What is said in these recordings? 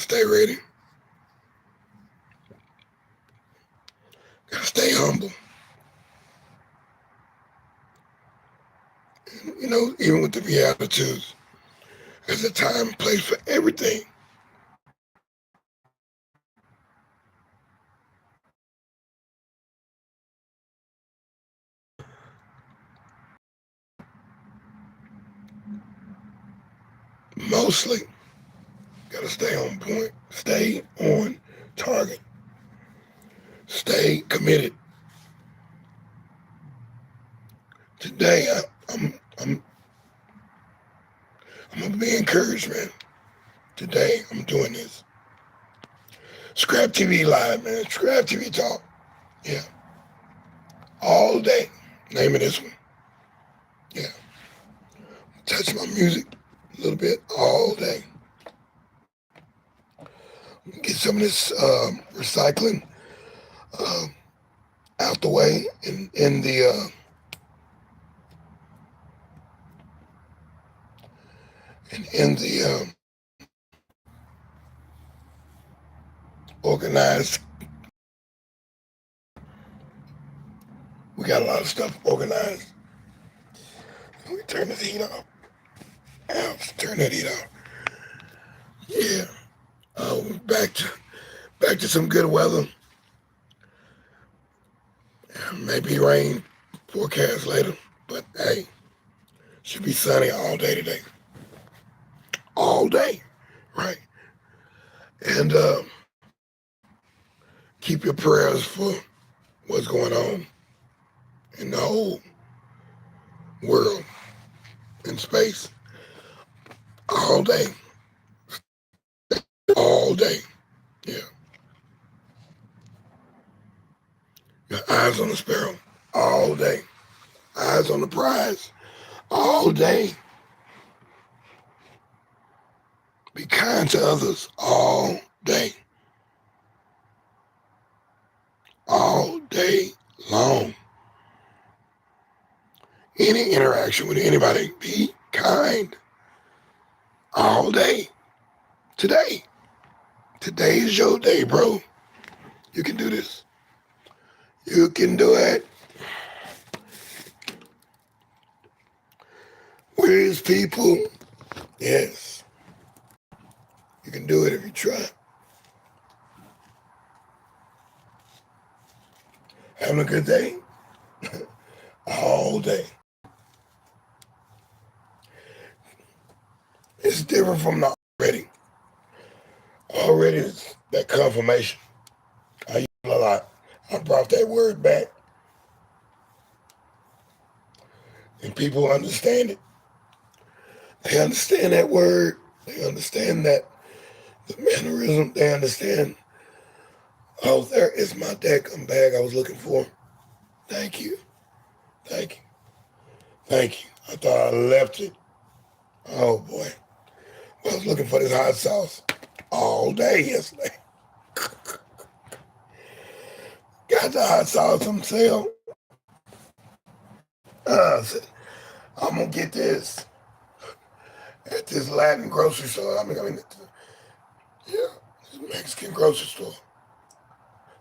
stay ready. Gotta stay humble. You know, even with the Beatitudes, there's a time and place for everything. Mostly, gotta stay on point, stay on target, stay committed. Today, I'm gonna be encouraged, man. Today, I'm doing this. Scrap TV Live, man. Scrap TV Talk. Yeah. All day. Name of this one. Yeah. Touch my music a little bit all day. Get some of this recycling uh, out the way in the in the organized. We got a lot of stuff organized. Let me turn the heat off. Turn that heat off. Yeah. Back to some good weather. Maybe rain forecast later, but hey, should be sunny all day today. All day, right? And keep your prayers for what's going on in the whole world in space. All day. All day. Yeah. Your eyes on the sparrow. All day. Eyes on the prize. All day. Be kind to others all day. All day long. Any interaction with anybody, be kind. All day. Today. Today is your day, bro. You can do this. You can do it. Where's people? Yes. You can do it if you try. Having a good day? All day. It's different from the already. Already is that confirmation. I use it a lot. I brought that word back. And people understand it. They understand that word. They understand that the mannerism. They understand, oh, there is my dadgum bag I was looking for. Thank you. Thank you. Thank you. I thought I left it. Oh, boy. I was looking for this hot sauce all day yesterday. Got the hot sauce on sale. I said, I'm going to get this at this Latin grocery store. Yeah, this Mexican grocery store.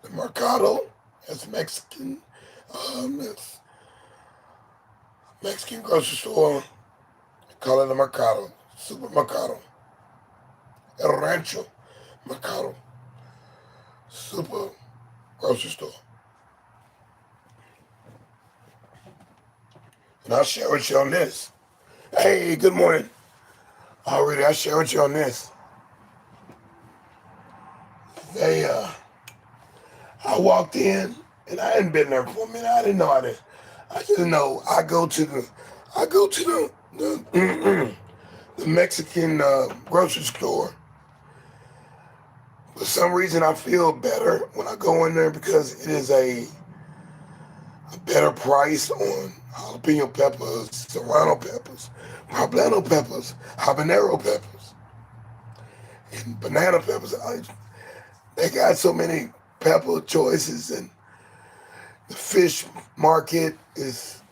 The Mercado, that's Mexican. It's Mexican grocery store. They call it the Mercado, Supermercado. El Rancho Mercado, super grocery store. And I'll share with you on this. Hey, good morning. Already, I'll share with you on this. I walked in, and I hadn't been there for a minute. I didn't know how to. I didn't know. I go to the Mexican grocery store. For some reason, I feel better when I go in there because it is a better price on jalapeno peppers, serrano peppers, poblano peppers, habanero peppers, and banana peppers. They got so many pepper choices, and the fish market is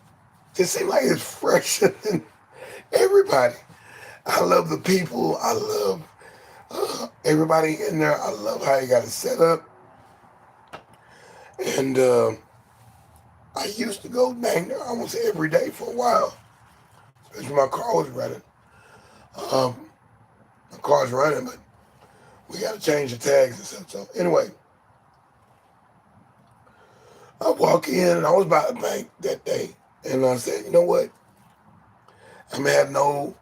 just seems like it's fresher than everybody. I love the people. I love Everybody in there, I love how you got it set up. And I used to go dang near almost every day for a while, especially when my car was running. Um, my car's running, but we got to change the tags and stuff. So anyway, I walk in and I was by the bank that day, and I said, you know what? I'm gonna have no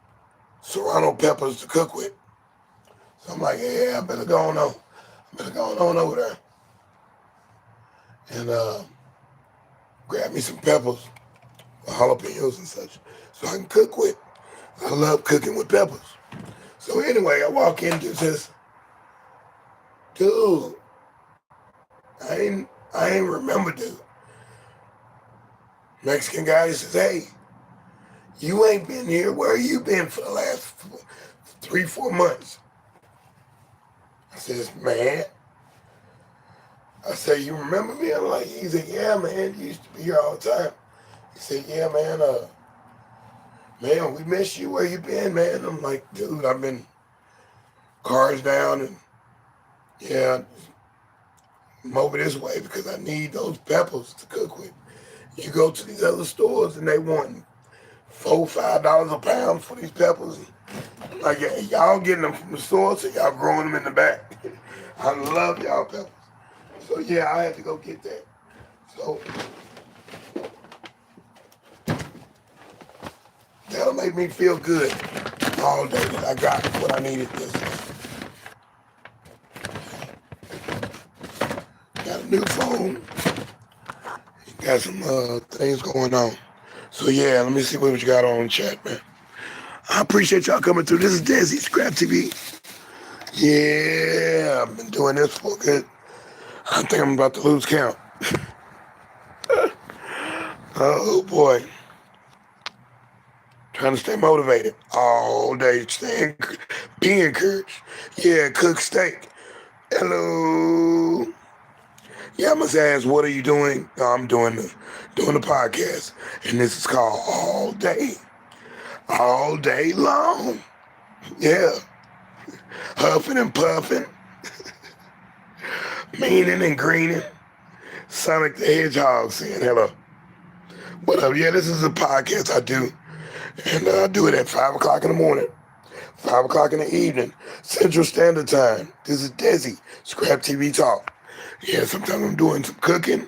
serrano peppers to cook with. So I'm like, yeah, I better go on. I better go on over there and grab me some peppers, jalapenos and such, so I can cook with. I love cooking with peppers. So anyway, I walk into this, dude. I ain't remember, dude. Mexican guy says, hey, you ain't been here. Where you been for the last 3, 4 months? I says, man. I said, you remember me? I'm like, he said, yeah, man, you used to be here all the time. He said, yeah, man, we miss you. Where you been, man? I'm like, dude, I've been cars down and yeah, I'm over this way because I need those peppers to cook with. You go to these other stores and they want $4, $5 a pound for these peppers. Like y'all getting them from the store, so y'all growing them in the back. I love y'all peppers. So yeah, I had to go get that. So that'll make me feel good all day that I got what I needed this day. Got a new phone. Got some things going on. So yeah, let me see what you got on the chat, man. I appreciate y'all coming through. This is dAy, Scrap TV. Yeah, I've been doing this for good. I think I'm about to lose count. Oh boy. Trying to stay motivated all day. Be encouraged. Yeah, cook steak. Hello. Yeah, I must ask, what are you doing? No, I'm doing the podcast, and this is called all day long. Yeah, huffing and puffing, meaning and greening. Sonic the Hedgehog saying hello. What up? Yeah, this is a podcast I do, and I do it at 5 o'clock in the morning, 5 o'clock in the evening, Central Standard Time. This is dAy, Scrap TV Talk. Yeah, sometimes I'm doing some cooking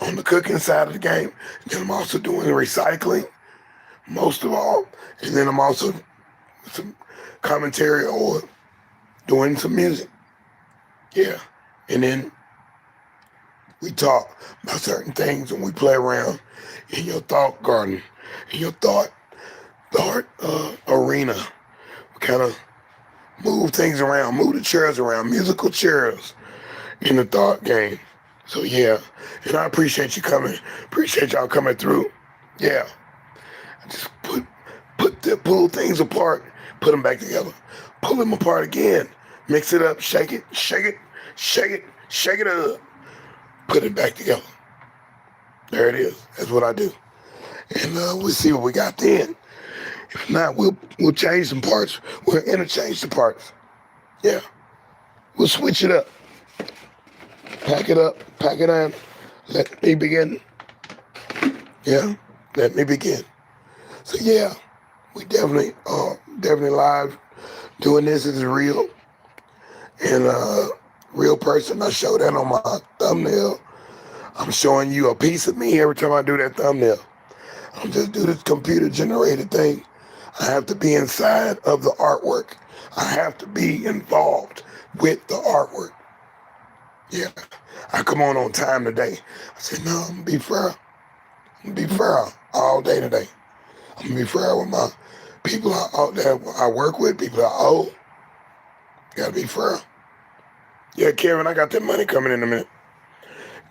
on the cooking side of the game. Then I'm also doing recycling, most of all. And then I'm also some commentary or doing some music. Yeah. And then we talk about certain things and we play around in your thought garden, in your thought arena. We kind of move things around, move the chairs around, musical chairs in the thought game. So yeah, and I appreciate you coming. Appreciate y'all coming through. Yeah, just pull things apart, put them back together, pull them apart again, mix it up, shake it, shake it, shake it, shake it up, put it back together. There it is. That's what I do, and we'll see what we got then. If not, we'll change some parts. We'll interchange the parts. Yeah, we'll switch it up. Pack it up, pack it on. Let me begin. Yeah, let me begin. So yeah, we definitely live doing this. Is real and real person. I show that on my thumbnail. I'm showing you a piece of me every time I do that thumbnail. I don't just do this computer generated thing. I have to be inside of the artwork. I have to be involved with the artwork. Yeah, I come on time today. I said, no, I'm gonna be fair. I'm gonna be fair all day today. I'm gonna be fair with my people that I work with, people I owe. Gotta be fair. Yeah, Karen, I got that money coming in a minute.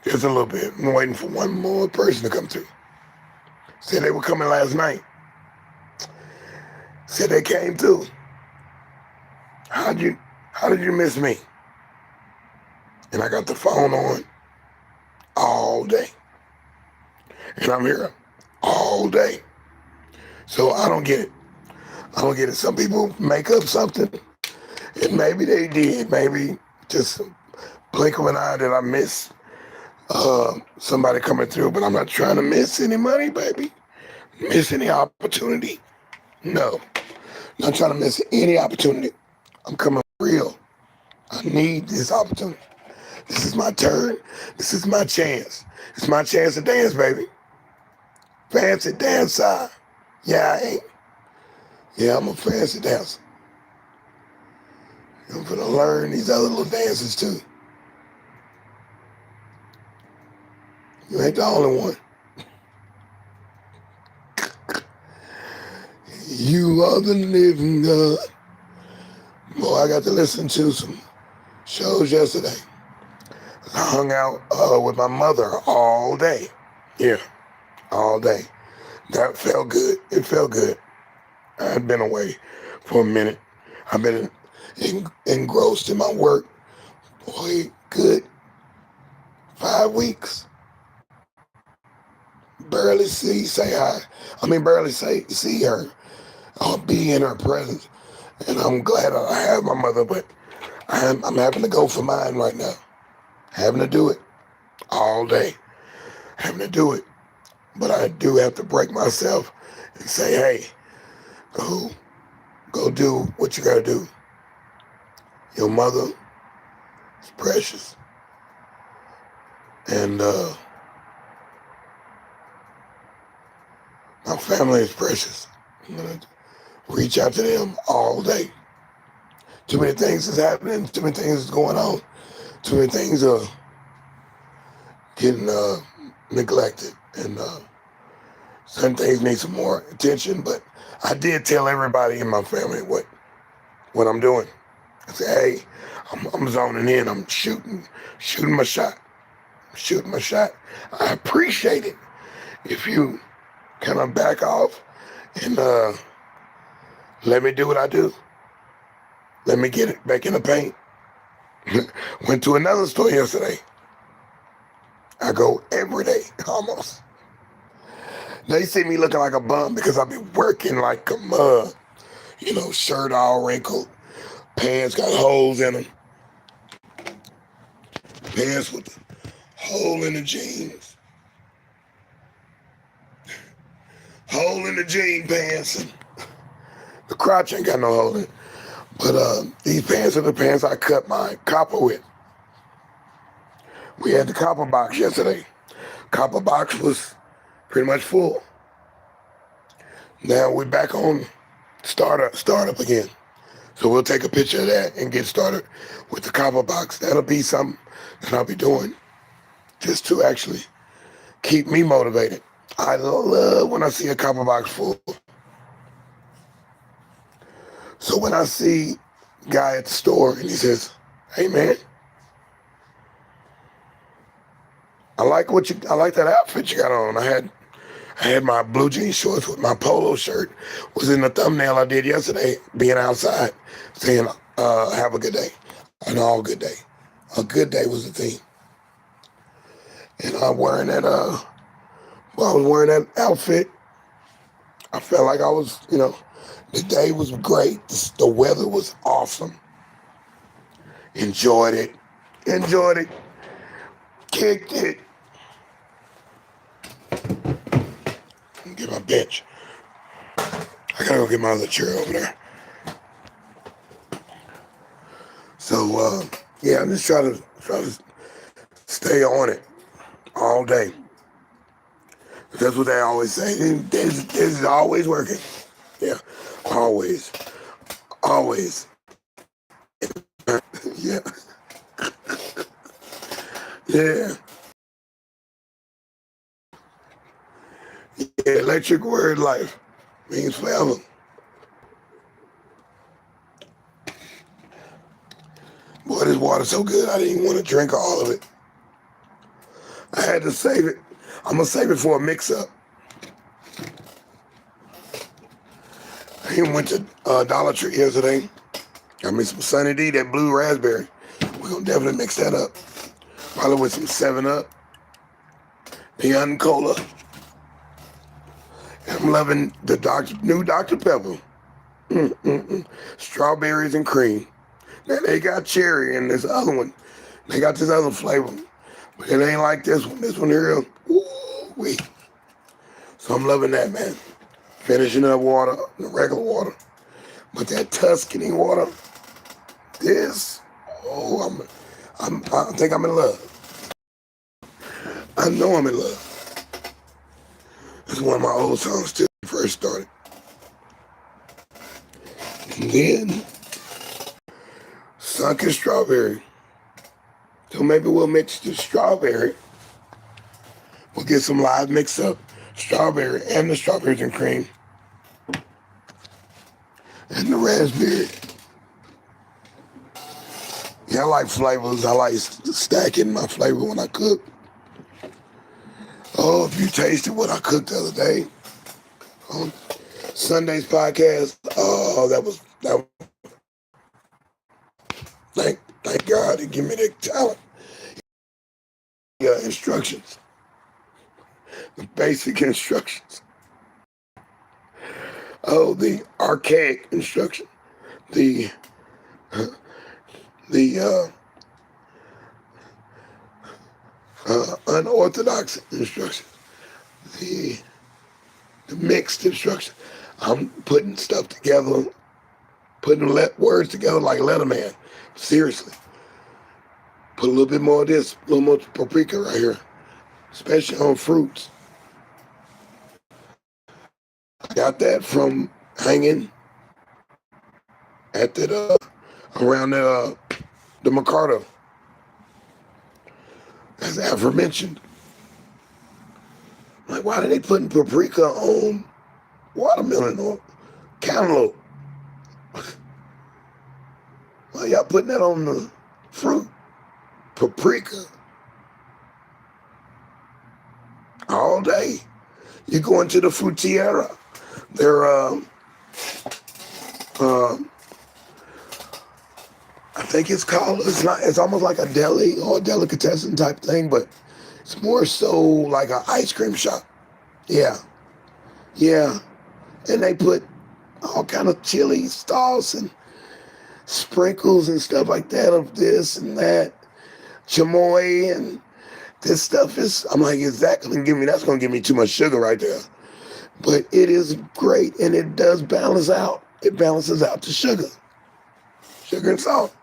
Just a little bit. I'm waiting for one more person to come through. Said they were coming last night. Said they came through. How did you miss me? And I got the phone on all day. And I'm here all day. So I don't get it. I don't get it. Some people make up something And maybe they did. Maybe just a blink of an eye that I missed somebody coming through. But I'm not trying to miss any money, baby. Miss any opportunity. No. Not trying to miss any opportunity. I'm coming real. I need this opportunity. This is my turn. This is my chance. It's my chance to dance, baby. Fancy dancer. Yeah, I ain't. Yeah, I'm a fancy dancer. I'm gonna learn these other little dances too. You ain't the only one. You are the living God. Boy, I got to listen to some shows yesterday. I hung out with my mother all day. Yeah, all day. That felt good. It felt good. I had been away for a minute. I've been engrossed in my work. Boy, good 5 weeks. Barely say hi. Barely see her. I'll be in her presence. And I'm glad I have my mother, but I'm having to go for mine right now. Having to do it all day. Having to do it. But I do have to break myself and say, hey, go do what you gotta do. Your mother is precious. And my family is precious. I'm gonna reach out to them all day. Too many things is happening. Too many things is going on. Too many things are getting neglected. And certain things need some more attention. But I did tell everybody in my family what I'm doing. I said, hey, I'm zoning in. I'm shooting my shot. Shooting my shot. I appreciate it if you kind of back off and let me do what I do. Let me get it back in the paint. Went to another store yesterday. I go every day, almost. They see me looking like a bum because I be working like a mug. Shirt all wrinkled, pants got holes in them. Pants with a hole in the jeans. Hole in the jean pants. And the crotch ain't got no hole in it. But these pants are the pants I cut my copper with. We had the copper box yesterday. Copper box was pretty much full. Now we're back on startup again. So we'll take a picture of that and get started with the copper box. That'll be something that I'll be doing just to actually keep me motivated. I love when I see a copper box full. So when I see a guy at the store and he says, hey man, I like that outfit you got on. I had my blue jean shorts with my polo shirt. Was in the thumbnail I did yesterday, being outside, saying, have a good day. An all good day. A good day was the theme. And I was wearing that outfit. I felt like I was, the day was great. The weather was awesome. Enjoyed it. Kicked it. Get my bench. I gotta go get my other chair over there. So yeah, I'm just trying to stay on it all day. That's what they always say. This is always working. Yeah, always. Yeah. Yeah. Electric word life means forever. Boy, this water's so good, I didn't even want to drink all of it. I had to save it. I'm going to save it for a mix-up. I even went to Dollar Tree yesterday. Got me some Sunny D, that blue raspberry. We're going to definitely mix that up. Probably with some 7-Up, Neon Cola. I'm loving the new Dr. Pepper. Strawberries and cream. Then they got cherry and this other one. They got this other flavor. But it ain't like this one. This one here, wee. So I'm loving that, man. Finishing up water, the regular water. But that Tuscany water, this, I think I'm in love. I know I'm in love. It's one of my old songs too, when I first started. And then, sunken strawberry. So maybe we'll mix the strawberry. We'll get some live mix up strawberry and the strawberries and cream. And the raspberry. Yeah, I like flavors. I like stacking my flavor when I cook. Oh, if you tasted what I cooked the other day on Sunday's podcast, thank God he gave me the talent. Instructions, the basic instructions. Oh, the archaic instruction, the unorthodox instruction, the mixed instruction. I'm putting stuff together, putting words together like Letterman. Seriously. Put a little bit more of this, a little more paprika right here, especially on fruits. I got that from hanging at that around the Mercado, as aforementioned. Like, why are they putting paprika on watermelon or cantaloupe? Why y'all putting that on the fruit? Paprika. All day. You go into the frutiera. They're, I think it's called, it's almost like a deli or a delicatessen type thing, but it's more so like an ice cream shop. Yeah. And they put all kind of chili sauce and sprinkles and stuff like that of this and that. Chamoy and this stuff I'm like, that's going to give me too much sugar right there. But it is great, and it does balance out. It balances out the sugar and salt,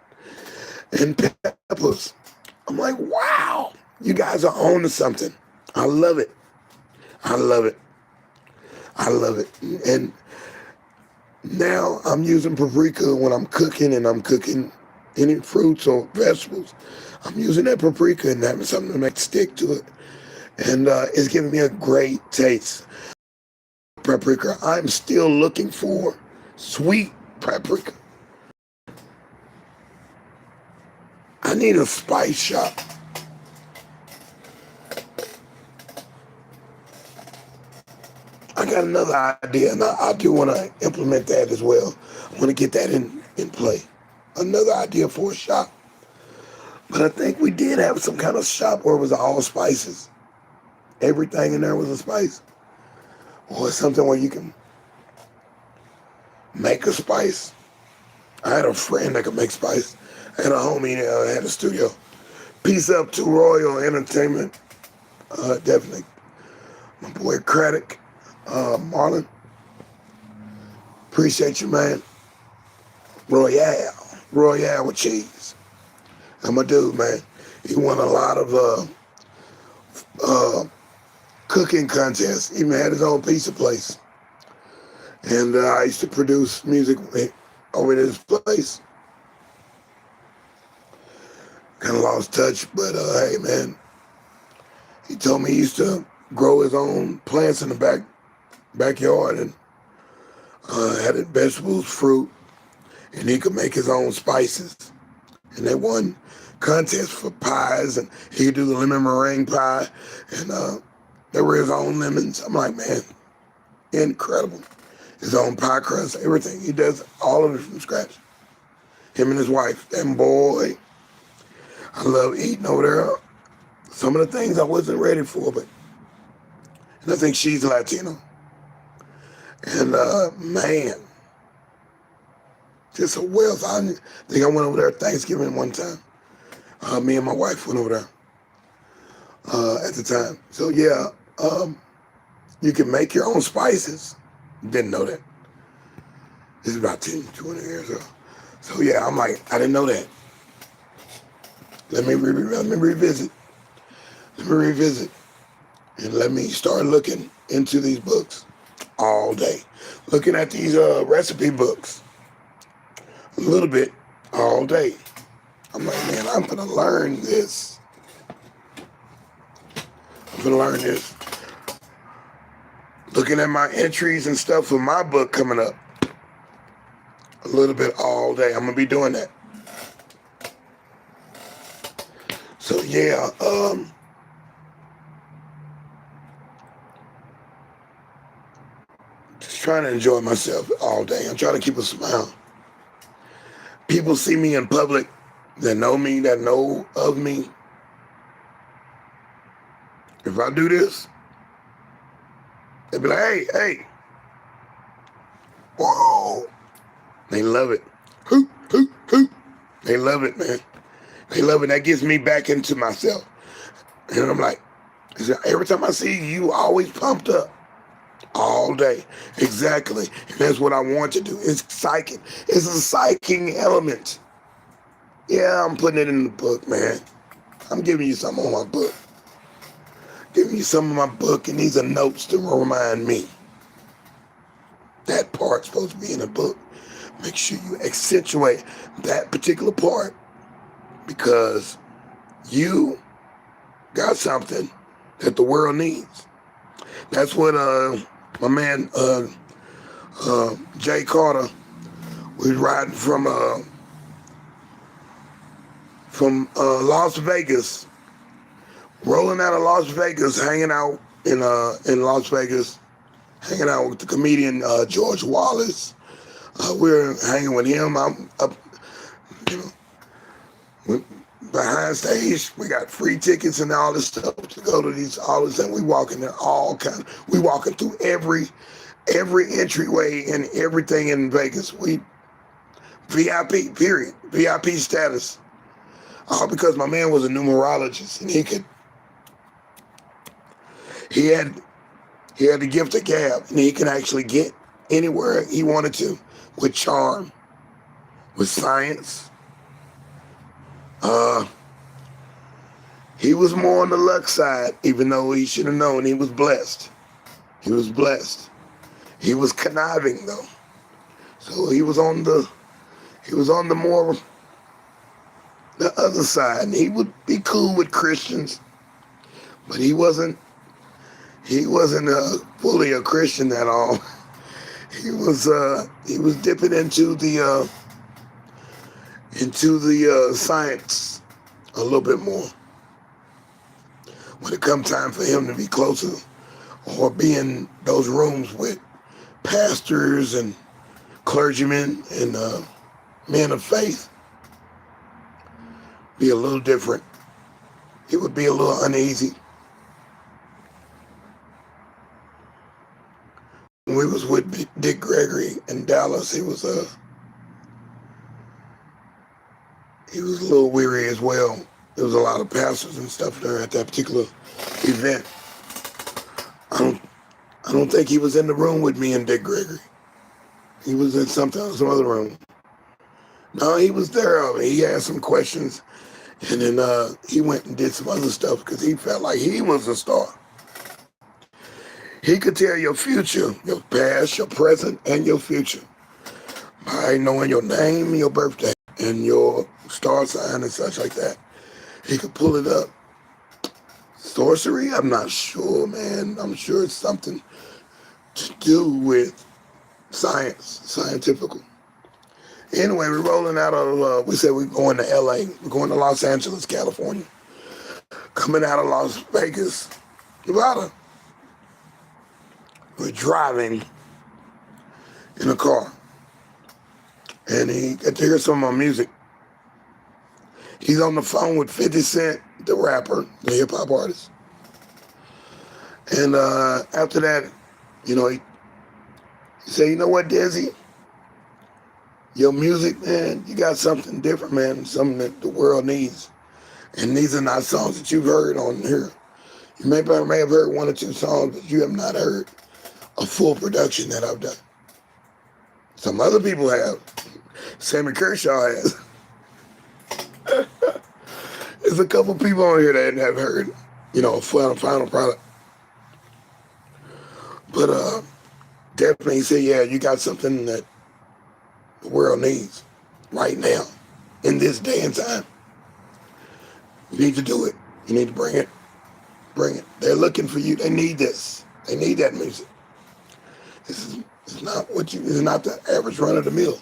and peppers. I'm like, wow, you guys are on to something. I love it. And now I'm using paprika when I'm cooking, and I'm cooking any fruits or vegetables. I'm using that paprika and having something to make stick to it. And it's giving me a great taste. Paprika. I'm still looking for sweet paprika. I need a spice shop. I got another idea, and I do want to implement that as well. I want to get that in play. Another idea for a shop. But I think we did have some kind of shop where it was all spices. Everything in there was a spice. Or something where you can make a spice. I had a friend that could make spice. I had a homie that had a studio. Peace up to Royal Entertainment. Definitely. My boy Craddock, Marlon. Appreciate you, man. Royale with cheese. I'm a dude, man. He won a lot of cooking contests. Even had his own pizza place. And I used to produce music over at his place. Kind of lost touch, but hey, man. He told me he used to grow his own plants in the backyard and had vegetables, fruit, and he could make his own spices. And they won contests for pies, and he could do the lemon meringue pie, and they were his own lemons. I'm like, man, incredible. His own pie crust, everything. He does all of it from scratch. Him and his wife. And boy, I love eating over there. Some of the things I wasn't ready for, and I think she's Latino. And man, Just a wealth. I think I went over there Thanksgiving one time. Me and my wife went over there at the time. So yeah, you can make your own spices. Didn't know that. This is about 10, 20 years ago. So yeah, I'm like, I didn't know that. Let me revisit. Let me revisit. And let me start looking into these books all day. Looking at these recipe books a little bit all day. I'm like, man, I'm going to learn this. I'm going to learn this. Looking at my entries and stuff for my book coming up a little bit all day. I'm going to be doing that. So yeah, just trying to enjoy myself all day. I'm trying to keep a smile. People see me in public that know me, that know of me. If I do this, they'll be like, hey, whoa. They love it. Hoop, hoop, hoop. They love it, man. They love it. That gets me back into myself. And I'm like, every time I see you, always pumped up. All day. Exactly. And that's what I want to do. It's psychic. It's a psychic element. Yeah, I'm putting it in the book, man. I'm giving you some on my book. Giving you some of my book, and these are notes to remind me. That part's supposed to be in the book. Make sure you accentuate that particular part because you got something that the world needs. That's what my man Jay Carter was riding from Las Vegas, rolling out of Las Vegas, hanging out in Las Vegas, hanging out with the comedian George Wallace. We're hanging with him. I'm up, behind stage. We got free tickets and all this stuff to go to all this, and we walking in we walking through every entryway and everything in Vegas. We VIP, period. VIP status. All because my man was a numerologist and he had the gift of gab, and he could actually get anywhere he wanted to with charm, with science. He was more on the luck side, even though he should have known he was blessed. He was blessed. He was conniving though. So he was on the more the other side. And he would be cool with Christians, but he wasn't fully a Christian at all. He was dipping into the science a little bit more. When it come time for him to be closer or be in those rooms with pastors and clergymen and men of faith, be a little different. He would be a little uneasy. When we was with Dick Gregory in Dallas, he was a little weary as well. There was a lot of pastors and stuff there at that particular event. I don't think he was in the room with me and Dick Gregory. He was in some other room. No, he was there. He asked some questions, and then he went and did some other stuff because he felt like he was a star. He could tell your future, your past, your present, and your future by knowing your name, your birthday, and your star sign and such like that. He could pull it up. Sorcery? I'm not sure, man. I'm sure it's something to do with science, scientifical. Anyway, we're rolling out of, we said we're going to LA. We're going to Los Angeles, California. Coming out of Las Vegas, Nevada. We're driving in a car. And he got to hear some of my music. He's on the phone with 50 Cent, the rapper, the hip-hop artist. And after that, he said, you know what, dAy? Your music, man, you got something different, man, something that the world needs. And these are not songs that you've heard on here. You may have heard one or two songs, but you have not heard a full production that I've done. Some other people have. Sammy Kershaw has. There's a couple people on here that have heard, a final product. But definitely he said, yeah, you got something that the world needs right now, in this day and time. You need to do it. You need to bring it. Bring it. They're looking for you. They need this. They need that music. It's not the average run of the mill.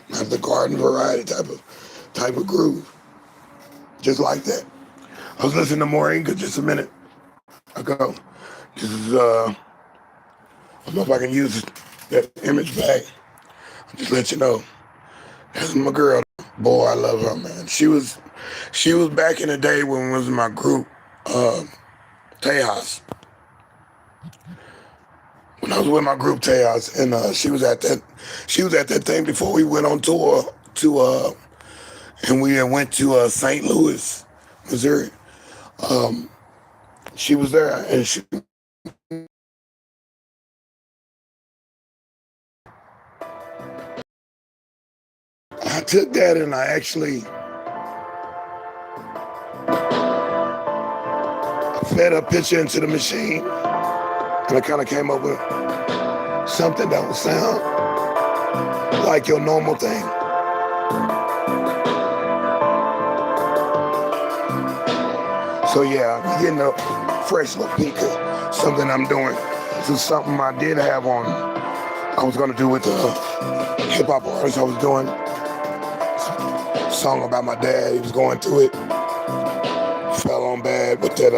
Not the garden variety type of groove. Just like that. I was listening to Moringa just a minute ago. This is I don't know if I can use that image back. I'll just let you know. That's my girl. Boy, I love her, man. She was back in the day when it was my group, Tejas. When I was with my group Tejas, and she was at that thing before we went on tour and we went to St. Louis, Missouri. She was there, and I took that and I actually fed a picture into the machine, and I kind of came up with something that would sound like your normal thing. So yeah, you're getting a fresh little peek of something I'm doing. This is something I did have on. I was gonna do with the hip hop artist I was doing. A song about my dad. He was going through it. Fell on bad with that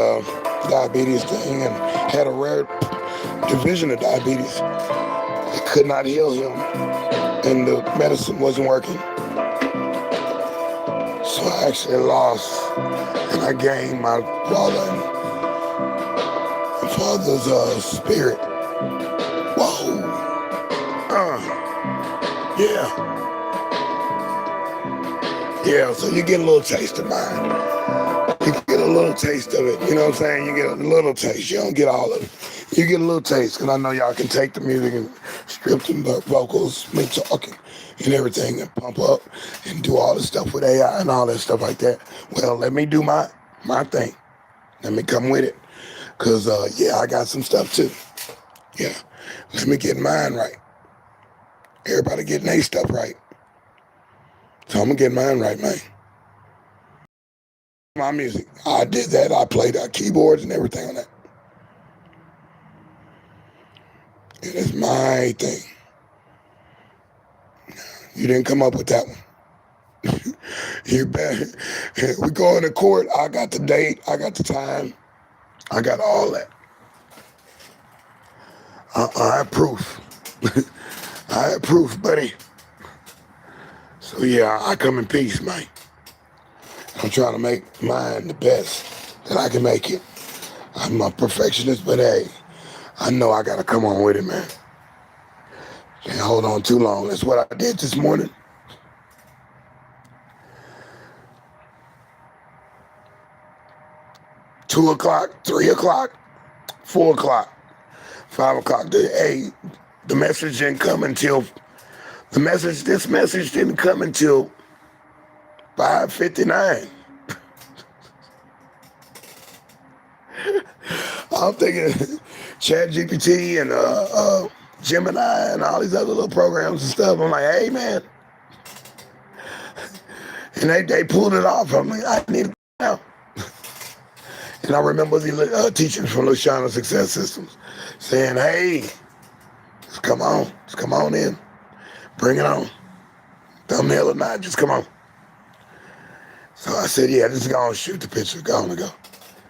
diabetes thing and had a rare division of diabetes. It could not heal him, and the medicine wasn't working. So I actually lost, and I gained my father's spirit. Whoa. Yeah. Yeah, so you get a little taste of mine. You get a little taste of it, you know what I'm saying? You get a little taste. You don't get all of it. You get a little taste, because I know y'all can take the music and strip them vocals, me talking and everything, and pump up and do all the stuff with AI and all that stuff like that. Well, let me do my thing. Let me come with it. Because, yeah, I got some stuff too. Yeah, let me get mine right. Everybody getting their stuff right. So I'm going to get mine right, man. My music, I did that. I played keyboards and everything on that. It is my thing. You didn't come up with that one. You better. We go into court. I got the date. I got the time. I got all that. I have proof. I have proof, buddy. So yeah, I come in peace, man. I'm trying to make mine the best that I can make it. I'm a perfectionist, but hey, I know I gotta come on with it, man. Can't hold on too long. That's what I did this morning. 2 o'clock, 3 o'clock, 4 o'clock, 5 o'clock. The message didn't come until this message didn't come until 5:59. I'm thinking ChatGPT and Gemini and all these other little programs and stuff. I'm like, hey man, and they pulled it off. I'm like, I need it now. And I remember the teachers from Luciano Success Systems saying, hey, just come on in, bring it on. Thumbnail or not, just come on. So I said, yeah, just go on, shoot the picture, go on and go.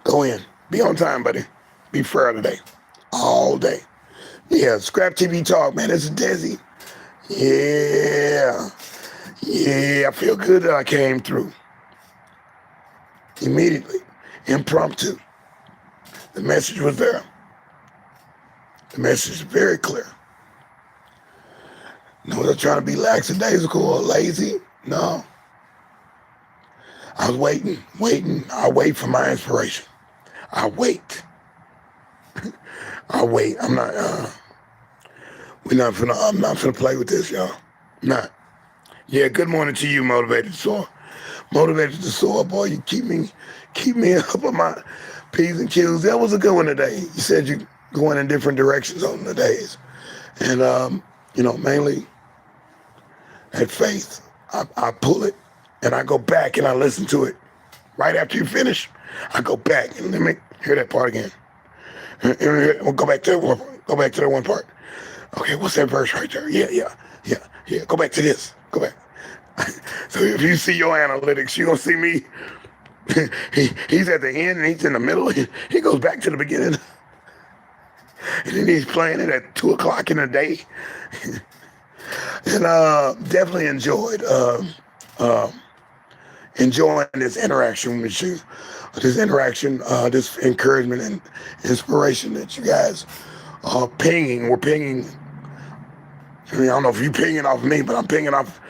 Go in, be on time, buddy. Be fair today, all day. Yeah, Scrap TV Talk, man, this is dAy. Yeah, I feel good that I came through. Immediately, impromptu. The message was there. The message is very clear. No, was I trying to be lackadaisical or lazy? No. I was waiting. I wait for my inspiration. I wait. I wait. I'm not finna play with this, y'all. Not. Yeah, good morning to you, Motivated Soar. Motivated to Soar, boy, you keep me up on my P's and Q's. That was a good one today. You said you going in different directions on the days. And, mainly at faith, I pull it and I go back and I listen to it. Right after you finish, I go back and let me hear that part again. We'll go back to that one. Go back to that one part. Okay, what's that verse right there? Yeah. Go back to this. Go back. So if you see your analytics, you're gonna see me. He's at the end and he's in the middle. He goes back to the beginning, and then he's playing it at 2 o'clock in the day. And definitely enjoying this interaction with you, this encouragement and inspiration that you guys are pinging. We're pinging. I mean, I don't know if you're pinging off me, but I'm pinging off.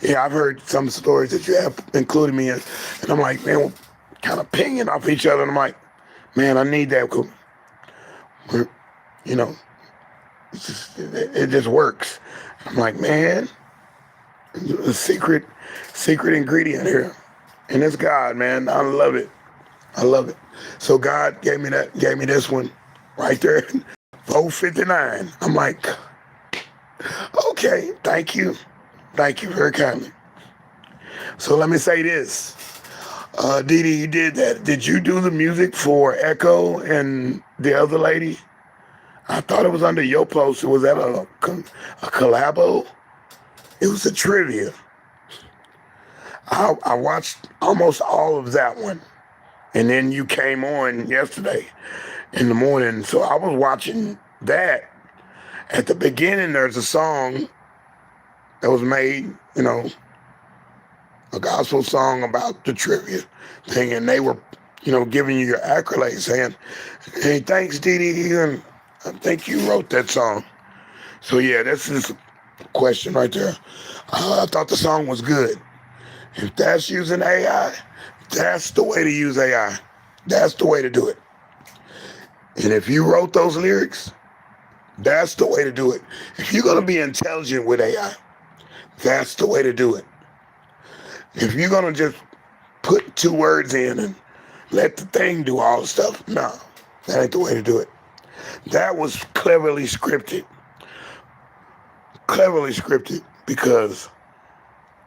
Yeah, I've heard some stories that you have included me in, and I'm like, man, we're kind of pinging off each other. And I'm like, man, I need that. You know, it just works. I'm like, man, a secret ingredient here. And it's God, man. I love it. So God gave me this one right there, 4:59. I'm like, okay, thank you very kindly. So let me say this, dAy, you did that. Did you do the music for Echo and the other lady? I thought it was under your post. Was that a collabo? It was a trivia. I watched almost all of that one. And then you came on yesterday in the morning. So I was watching that. At the beginning, there's a song that was made, a gospel song about the trivia thing. And they were, giving you your accolades saying, hey, thanks, dAy. And I think you wrote that song. So yeah, this is a question right there. I thought the song was good. If that's using AI, that's the way to use AI. That's the way to do it. And if you wrote those lyrics, that's the way to do it. If you're going to be intelligent with AI, that's the way to do it. If you're going to just put 2 words in and let the thing do all the stuff, no, that ain't the way to do it. That was cleverly scripted. Because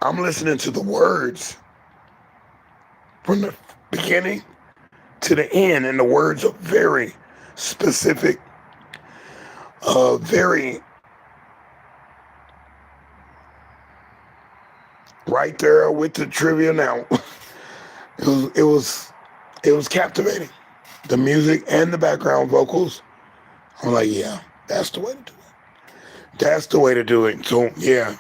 I'm listening to the words from the beginning to the end, and the words are very specific, very right there with the trivia. Now, it was captivating. The music and the background vocals. I'm like, yeah, that's the way to do it. That's the way to do it. So yeah,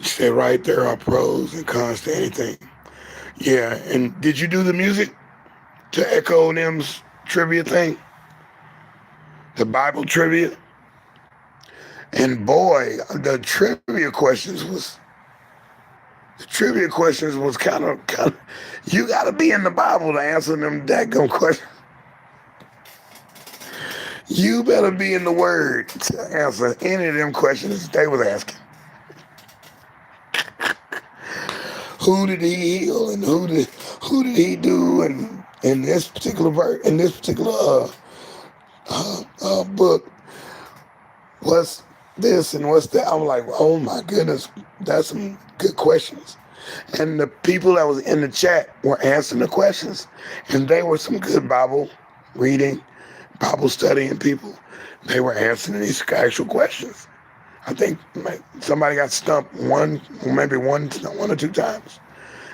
you said right there are pros and cons to anything. Yeah, and did you do the music to Echo and them's trivia thing? The Bible trivia? And boy, the trivia questions was kind of, you got to be in the Bible to answer them daggone questions. You better be in the Word to answer any of them questions they was asking. Who did he heal, and who did he do, and in this particular book, what's this and what's that? I'm like, oh my goodness, that's some good questions. And the people that was in the chat were answering the questions, and they were some good Bible reading, Bible studying people. They were answering these actual questions. I think somebody got stumped one or 2 times,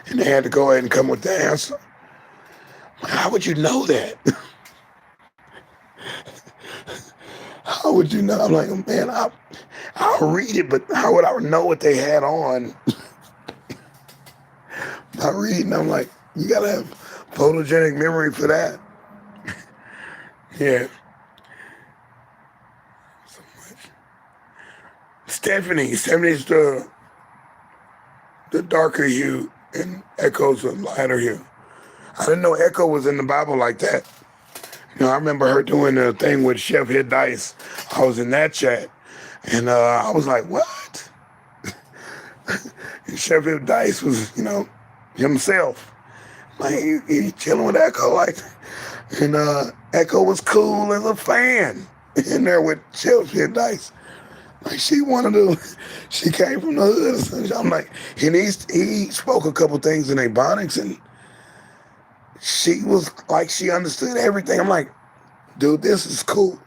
and they had to go ahead and come with the answer. How would you know that? How would you know? I'm like, man, I'll read it, but how would I know what they had on? By reading, I'm like, you gotta have photogenic memory for that. Yeah. So much. Stephanie's the darker hue and Echo's a lighter hue. I didn't know Echo was in the Bible like that. I remember her doing a thing with Chef Hit Dice. I was in that chat, and I was like, what? And Chef Hit Dice was, himself. Like, he chilling with Echo, like, and Echo was cool as a fan in there with Chef Hit Dice. Like, she came from the hood. I'm like, and he spoke a couple things in Ebonics, and she was like, she understood everything. I'm like, dude, this is cool.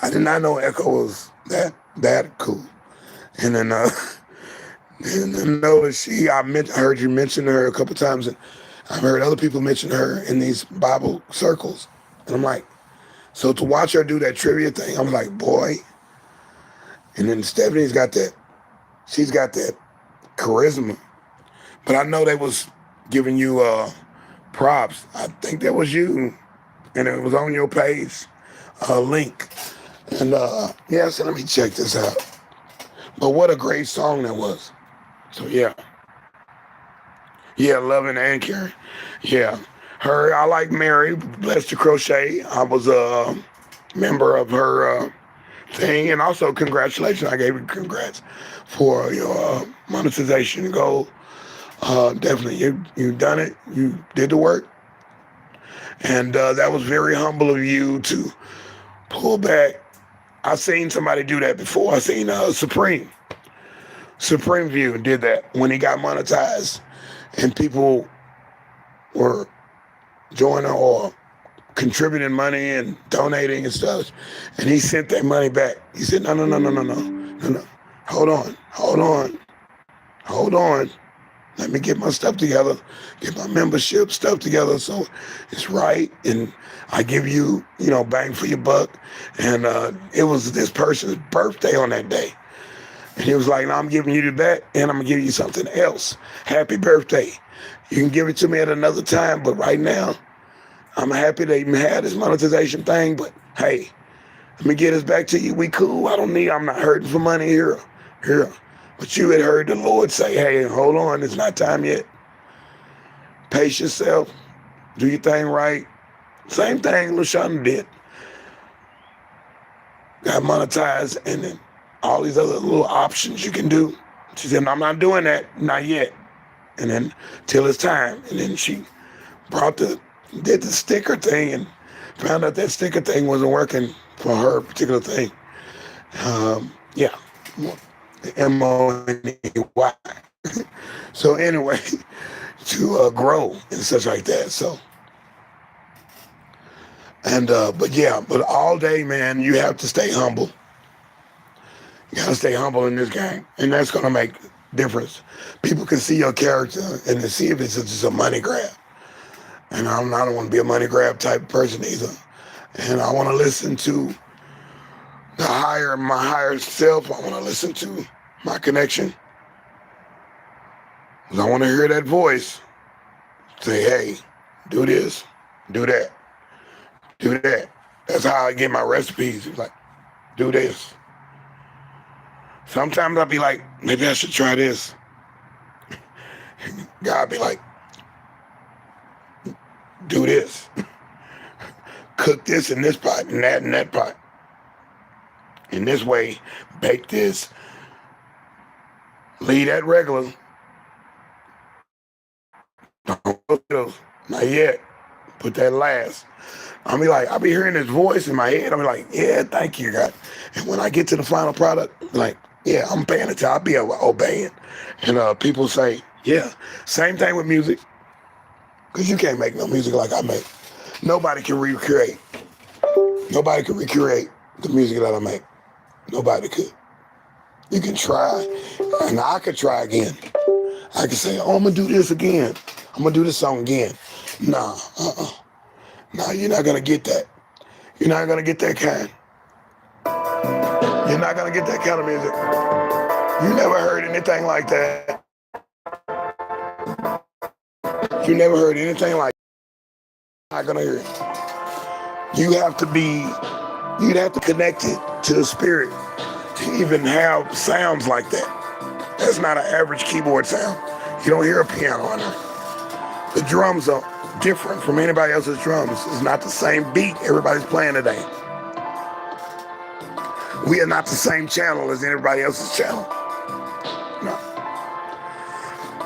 I did not know Echo was that cool. And then and then notice I heard you mention her a couple times, and I've heard other people mention her in these Bible circles. And I'm like, so to watch her do that trivia thing, I'm like, boy. And then Stephanie's she's got that charisma. But I know they was giving you props. I think that was you, and it was on your page, link. And so let me check this out. But what a great song that was. So yeah, loving and caring. Yeah, I like Mary, Blessed to Crochet. I was a member of her thing, and also congratulations. I gave you congrats for your monetization goal. Definitely, you done it. You did the work, and that was very humble of you to pull back. I've seen somebody do that before. I seen Supreme View did that when he got monetized, and people were joining or contributing money and donating and stuff, and he sent that money back. He said, no. Hold on. Let me get my stuff together, get my membership stuff together so it's right, and I give you, bang for your buck. And it was this person's birthday on that day. And he was like, no, I'm giving you that, and I'm going to give you something else. Happy birthday. You can give it to me at another time, but right now, I'm happy to even have this monetization thing, but hey, let me get this back to you. We cool. I'm not hurting for money here. But you had heard the Lord say, hey, hold on, it's not time yet. Pace yourself. Do your thing right. Same thing LaShonda did. Got monetized, and then all these other little options you can do. She said, I'm not doing that, not yet. And then till it's time. And then she did the sticker thing and found out that sticker thing wasn't working for her particular thing. The MONEY. So anyway, to grow and such like that. So, and but all day, man, you have to stay humble. You gotta stay humble in this game, and that's gonna make difference. People can see your character and they see if it's just a money grab. And I don't want to be a money grab type person either. And I want to listen to my higher self. I want to listen to my connection. Because I want to hear that voice say, hey, do this, do that, do that. That's how I get my recipes. It's like, do this. Sometimes I'll be like, maybe I should try this. God be like, do this. Cook this in this pot and that in that pot. In this way, bake this. Leave that regular. Not yet. Put that last. I'll be hearing this voice in my head. I'll be like, yeah, thank you, God. And when I get to the final product, like, yeah, I'm paying attention. I'll be obeying. And people say, yeah, same thing with music. Because you can't make no music like I make. Nobody can recreate. Nobody can recreate the music that I make. Nobody could. You can try, and I could try again. I could say, oh, I'm going to do this again. I'm going to do this song again. Nah, Nah, you're not going to get that. You're not going to get that kind. You're not going to get that kind of music. You never heard anything like that. You never heard anything like that. You're not going to hear it. You'd have to connect it to the spirit to even have sounds like that. That's not an average keyboard sound. You don't hear a piano on there. The drums are different from anybody else's drums. It's not the same beat everybody's playing today. We are not the same channel as anybody else's channel. No.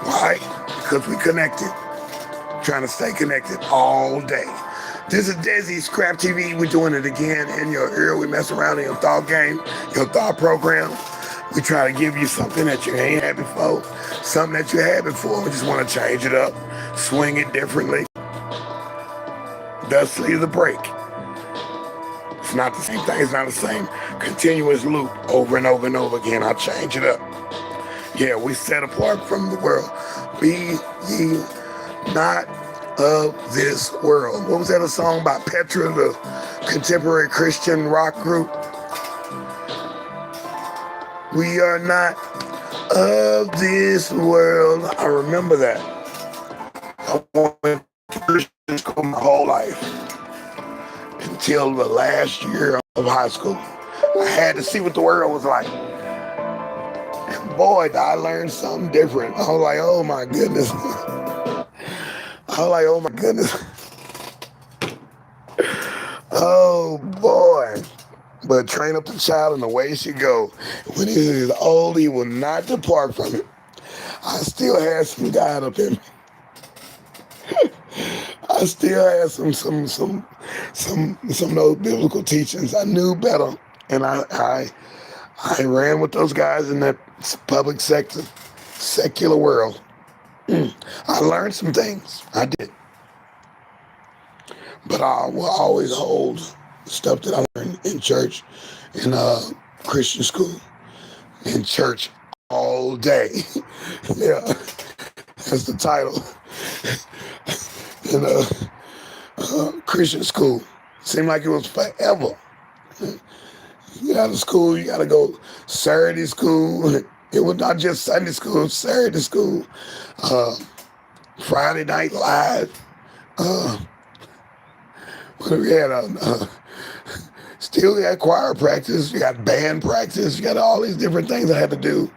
Why? Because we connected. Trying to stay connected all day. This is dAy, Scrap TV. We're doing it again in your ear. We mess around in your thought game, your thought program. We try to give you something that you ain't had before, something that you had before. We just want to change it up, swing it differently. Thusly the break. It's not the same thing. It's not the same continuous loop over and over and over again. I'll change it up. Yeah, we set apart from the world. Be ye not of this world. What was that, a song by Petra, the contemporary Christian rock group? We are not of this world. I remember that. I went to Christian school my whole life until the last year of high school. I had to see what the world was like. And boy, I learned something different. I was like, oh my goodness. I was like, oh my goodness. Oh boy. But train up the child in the way he should go. When he is old, he will not depart from it. I still had some God up in me. I still had some of those biblical teachings. I knew better, and I ran with those guys in that public sector, secular world. I learned some things. I did, but I will always hold stuff that I learned in church, in Christian school, in church all day. Yeah, that's the title. In Christian school, seemed like it was forever. You get out of school, you gotta go Saturday school. It was not just Sunday school, Saturday school, Friday night live. We had still got choir practice, you got band practice, you got all these different things I had to do.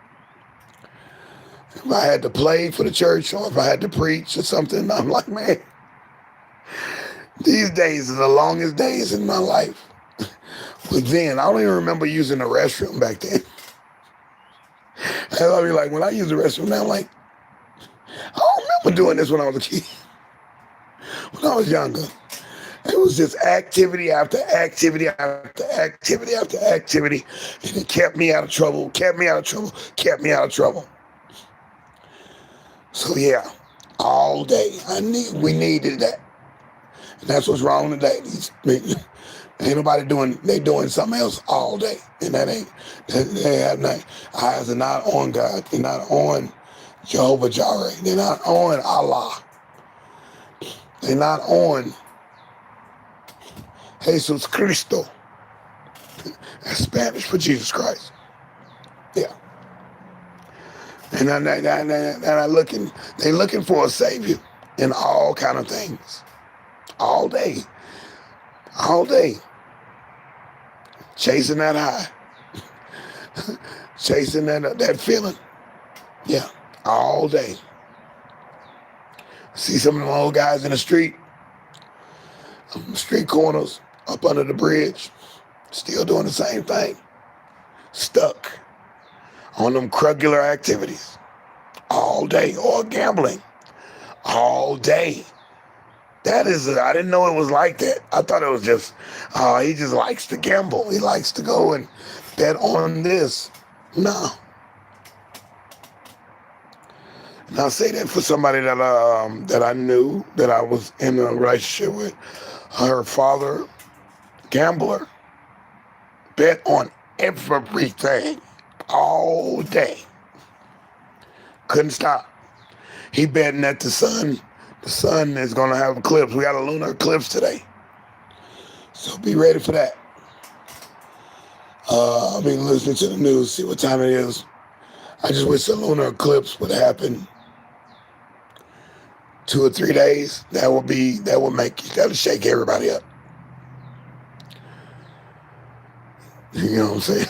If I had to play for the church or if I had to preach or something, I'm like, man, these days are the longest days in my life. But then, I don't even remember using the restroom back then. And I'll be like, when I use the restroom now, I'm like, I don't remember doing this when I was a kid. When I was younger. It was just activity after activity after activity after activity. And it kept me out of trouble, kept me out of trouble, kept me out of trouble. So yeah, all day. We needed that. And that's what's wrong today. Ain't nobody doing something else all day. And they have not, eyes are not on God. They're not on Jehovah Jireh. They're not on Allah. They're not on Jesus Cristo. That's Spanish for Jesus Christ. Yeah. And they're looking for a savior in all kind of things. All day. All day. Chasing that high. Chasing that feeling. Yeah. All day. See some of them old guys in the street corners, up under the bridge, still doing the same thing. Stuck on them cruggular activities all day, or gambling all day. I didn't know it was like that. I thought it was just, he just likes to gamble. He likes to go and bet on this. No. And I say that for somebody that I knew, that I was in a relationship with. Her father, gambler, bet on everything all day. Couldn't stop. He betting that the sun is going to have eclipse. We got a lunar eclipse today. So be ready for that. I've been listening to the news, see what time it is. I just wish the lunar eclipse would happen 2 or 3 days. That'll shake everybody up. You know what I'm saying?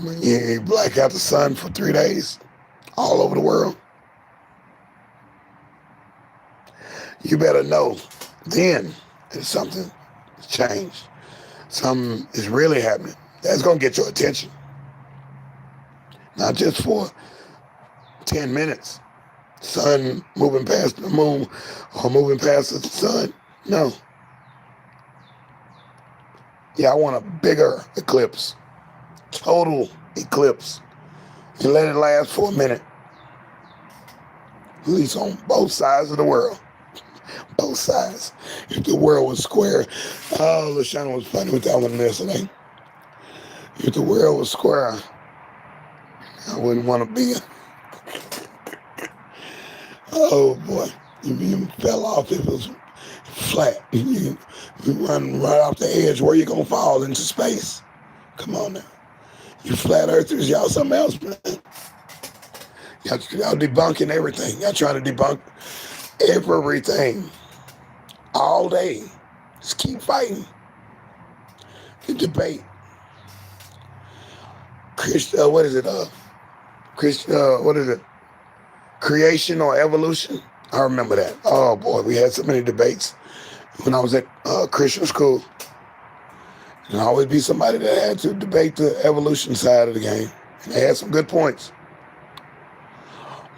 When you black out the sun for 3 days all over the world, you better know then that something has changed. Something is really happening. That's going to get your attention. Not just for 10 minutes. Sun moving past the moon or moving past the sun. No. Yeah, I want a bigger eclipse. Total eclipse. And let it last for a minute. At least on both sides of the world. Both sides. If the world was square. Oh, LaShawn was funny with that one yesterday. If the world was square, I wouldn't want to be in. Oh boy. If you fell off, if it was flat. You run right off the edge, where you gonna fall? Into space? Come on now. You flat earthers, y'all something else, man. Y'all debunking everything. Y'all trying to debunk everything all day. Just keep fighting. The debate. What is it? What is it? Creation or evolution? I remember that. Oh boy, we had so many debates when I was at Christian school. And always be somebody that had to debate the evolution side of the game. And they had some good points.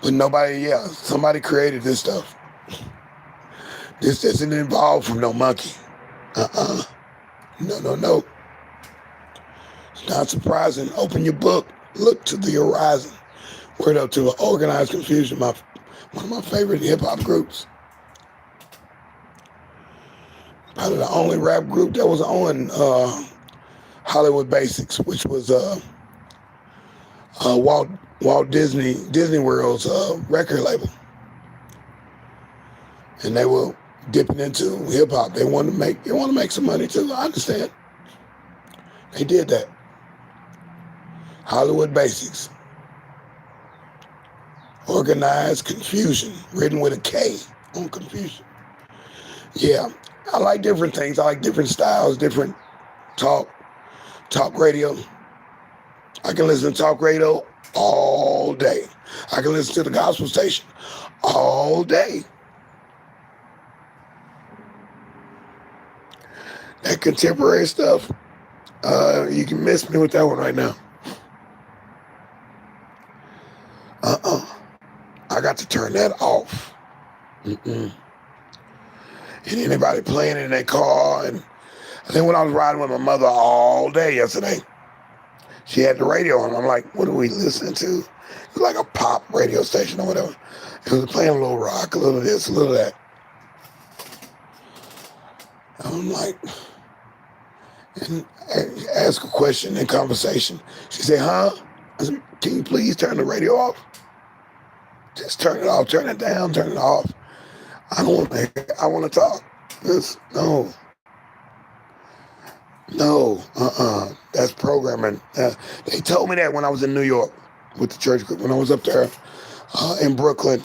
But somebody created this stuff. This isn't evolved from no monkey. No. It's not surprising. Open your book. Look to the horizon. Word up to Organized Confusion, one of my favorite hip-hop groups. Probably the only rap group that was on Hollywood Basics, which was Walt Disney World's record label. And they were dipping into hip-hop. They want to make some money too. I understand. They did that. Hollywood Basics. Organized Confusion, written with a K on confusion. Yeah, I like different things. I like different styles, different talk radio. I can listen to talk radio all day. I can listen to the gospel station all day. That contemporary stuff, you can miss me with that one right now. I got to turn that off. And anybody playing in their car. And I think when I was riding with my mother all day yesterday, she had the radio on. I'm like, what are we listening to? It was like a pop radio station or whatever. It was playing a little rock, a little this, a little that. I'm like, and I ask a question in conversation. She said, huh? I said, can you please turn the radio off? Just turn it off, turn it down, turn it off. I want to talk. No, that's programming. They told me that when I was in New York with the church group, when I was up there in Brooklyn.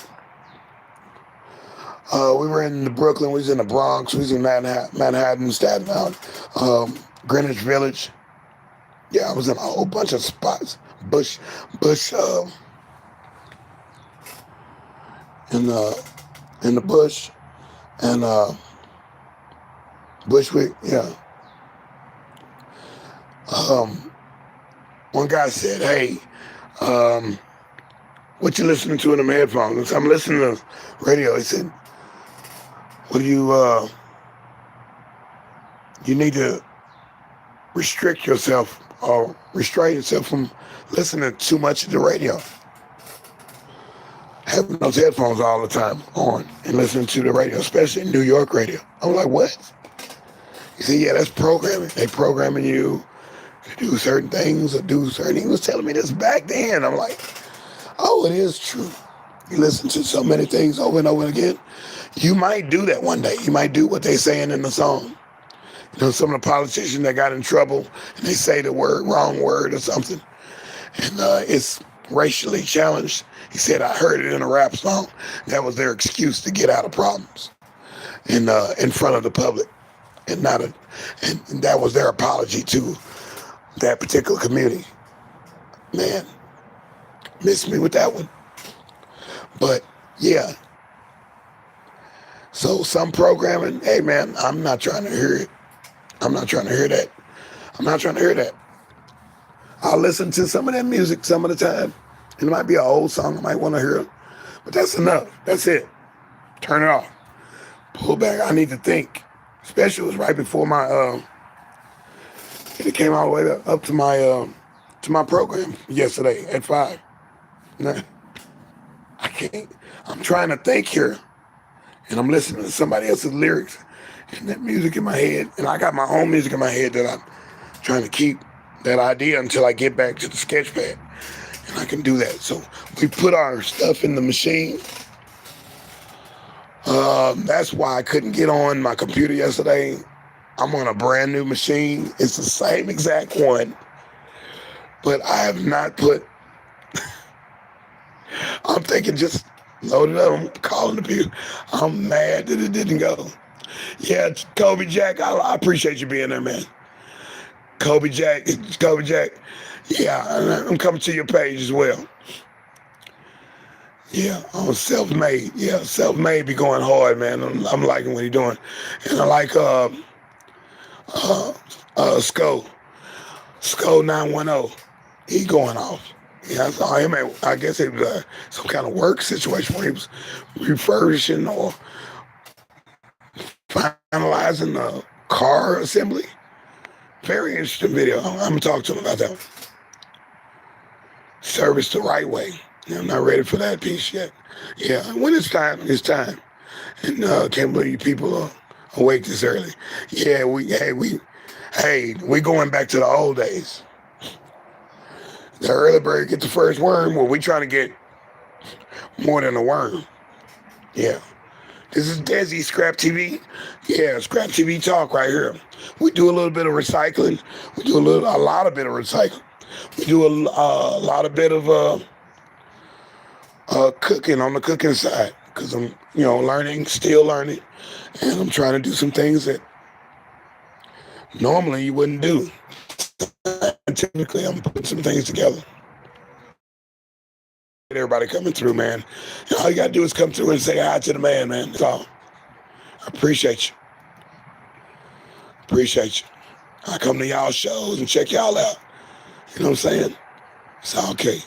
We were in Brooklyn, we was in the Bronx, we was in Manhattan, Staten Island, Greenwich Village. Yeah, I was in a whole bunch of spots. Bush, in the Bush, and Bushwick, yeah. One guy said, hey, what you listening to in them headphones? I said, I'm listening to radio. He said, what do you need to restrict yourself or restrain yourself from listening too much to the radio. Having those headphones all the time on and listening to the radio, especially New York radio. I'm like, what? He said, yeah, that's programming. They programming you to do certain things or do certain. He was telling me this back then. I'm like, oh, it is true. You listen to so many things over and over again. You might do that one day. You might do what they saying in the song. You know, some of the politicians that got in trouble and they say the wrong word or something, and it's racially challenged. He said, I heard it in a rap song. That was their excuse to get out of problems in front of the public, and and that was their apology to that particular community. man, missed me with that one. But yeah, so some programming, hey man, I'm not trying to hear it. I'm not trying to hear that. I'm not trying to hear that. I'll listen to some of that music some of the time. It might be an old song I might want to hear, but that's enough. That's it. Turn it off. Pull back. I need to think. Especially it was right before my it came all the way up to my program yesterday at 5. Nah, I can't. I'm trying to think here, and I'm listening to somebody else's lyrics and that music in my head, and I got my own music in my head that I'm trying to keep that idea until I get back to the sketch pad, and I can do that. So we put our stuff in the machine. That's why I couldn't get on my computer yesterday. I'm on a brand new machine. It's the same exact one, but I have not put. I'm thinking just load it up. I'm calling the people. I'm mad that it didn't go. Yeah, Kobe Jack, I appreciate you being there, man. Kobe Jack. Yeah, I'm coming to your page as well. Yeah, I'm self-made. Yeah, self-made be going hard, man. I'm liking what he's doing. And I like Sco 910. He going off. Yeah, I saw him at, I guess it was some kind of work situation where he was refurbishing or finalizing the car assembly. Very interesting video. I'm gonna talk to him about that one. Service the right way. Yeah, I'm not ready for that piece yet. Yeah, when it's time, it's time. And can't believe people are awake this early. Yeah, we going back to the old days. The early bird get the first worm. Well, we trying to get more than a worm. Yeah. This is dAy Scrap TV. Yeah, Scrap TV talk right here. We do a little bit of recycling. We do a lot of bit of recycling. We do a lot of bit of cooking on the cooking side because I'm, learning, still learning, and I'm trying to do some things that normally you wouldn't do. And typically, I'm putting some things together. Everybody coming through, man. All you gotta do is come through and say hi to the man, man. That's all. I appreciate you. Appreciate you. I come to y'all shows and check y'all out. You know what I'm saying? It's all okay.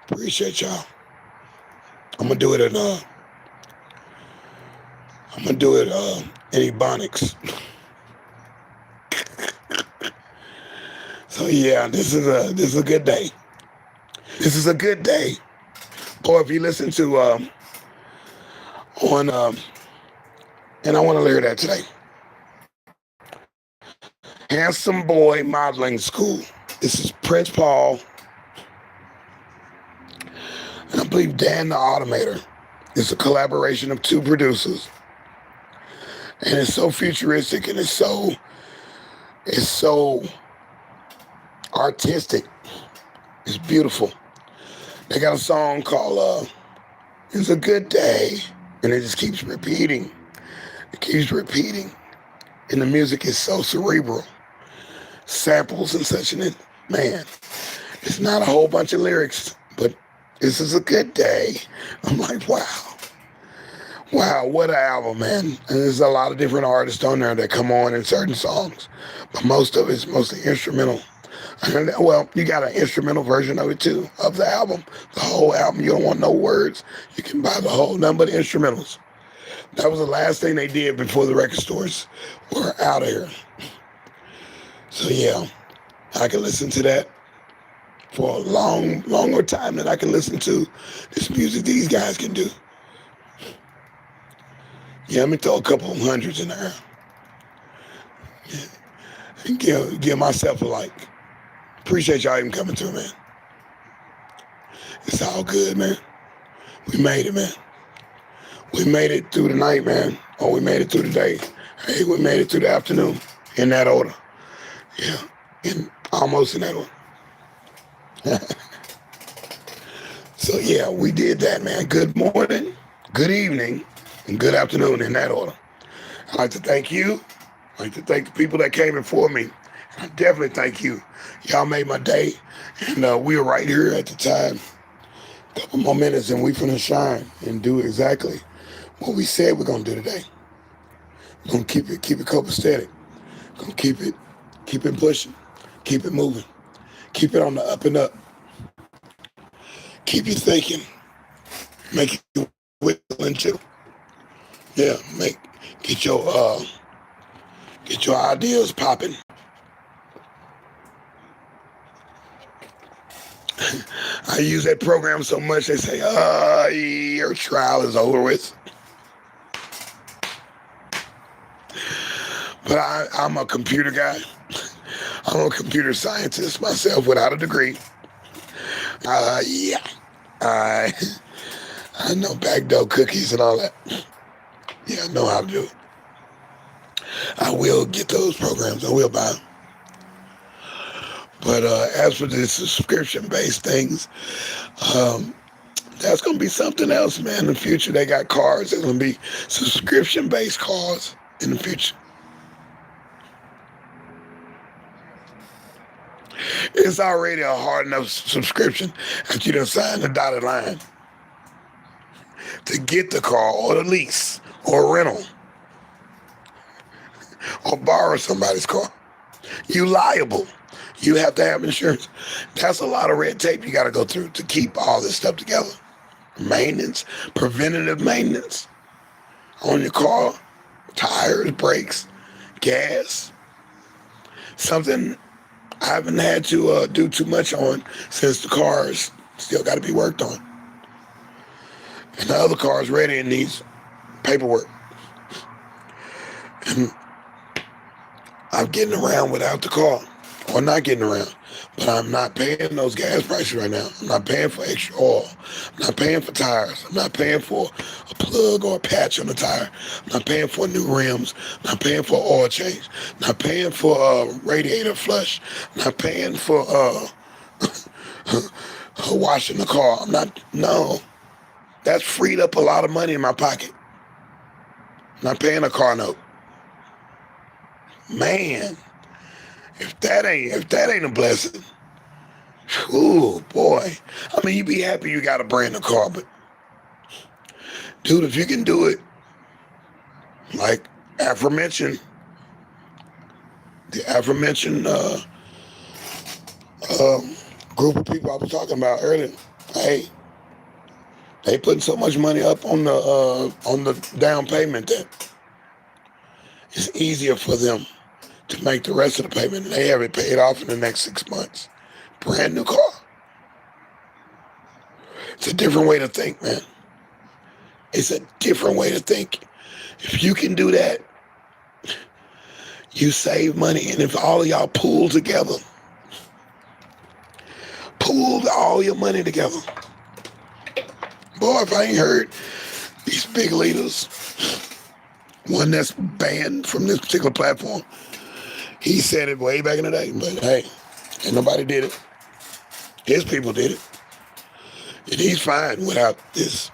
Appreciate y'all. I'm gonna do it in Ebonics. So yeah, this is a good day. This is a good day. Boy, if you listen to and I want to hear that today. Handsome Boy Modeling School. This is Prince Paul. And I believe Dan the Automator. It's a collaboration of two producers. And it's so futuristic and it's so artistic. It's beautiful. They got a song called It's a Good Day. And it just keeps repeating. It keeps repeating. And the music is so cerebral. Samples and such. And man, it's not a whole bunch of lyrics, but this is a good day. I'm like, wow. Wow, what an album, man. And there's a lot of different artists on there that come on in certain songs. But most of it's mostly instrumental. Well, you got an instrumental version of it too, of the album. The whole album, you don't want no words. You can buy the whole number of instrumentals. That was the last thing they did before the record stores were out of here. So yeah, I can listen to that for a longer time than I can listen to this music these guys can do. Yeah, let me throw a couple of hundreds in there. Yeah. And give myself a like. Appreciate y'all even coming through, man. It's all good, man. We made it, man. We made it through the night, man. Or we made it through the day. Hey, we made it through the afternoon. In that order. Yeah. Almost in that order. So yeah, we did that, man. Good morning, good evening, and good afternoon in that order. I'd like to thank you. I'd like to thank the people that came before me I definitely thank you. Y'all made my day. And we were right here at the time. A couple more minutes and we finna shine and do exactly what we said we're gonna do today. We're gonna keep it copacetic. Gonna keep it pushing, keep it moving, keep it on the up and up. Keep you thinking, make you willing to. Yeah, get your get your ideas popping. I use that program so much they say, your trial is over with. But I'm a computer guy. I'm a computer scientist myself without a degree. Yeah. I I know backdoor cookies and all that. Yeah, I know how to do it. I will get those programs. I will buy them. But as for the subscription-based things, um, that's going to be something else, man. In the future, they got cars. There's going to be subscription-based cars in the future. It's already a hard enough subscription that you done signed the dotted line to get the car or the lease or rental or borrow somebody's car. You liable. You have to have insurance. That's a lot of red tape you got to go through to keep all this stuff together. Maintenance, preventative maintenance on your car, tires, brakes, gas. Something I haven't had to do too much on since the car's still got to be worked on. And the other car's ready and needs paperwork. And I'm getting around without the car, or not getting around. But I'm not paying those gas prices right now. I'm not paying for extra oil. I'm not paying for tires. I'm not paying for a plug or a patch on the tire. I'm not paying for new rims. I'm not paying for oil change. I'm not paying for radiator flush. I'm not paying for washing the car. No. That's freed up a lot of money in my pocket. I'm not paying a car note. Man, if that ain't a blessing, ooh boy. I mean, you be happy you got a brand new car, but dude, if you can do it, like the aforementioned group of people I was talking about earlier, hey, they putting so much money up on the down payment that it's easier for them to make the rest of the payment, and they have it paid off in the next 6 months. Brand new car. It's a different way to think, man. It's a different way to think. If you can do that, you save money. And if all of y'all pool all your money together. Boy, if I ain't heard these big leaders, one that's banned from this particular platform, he said it way back in the day, but hey, ain't nobody did it. His people did it. And he's fine without this.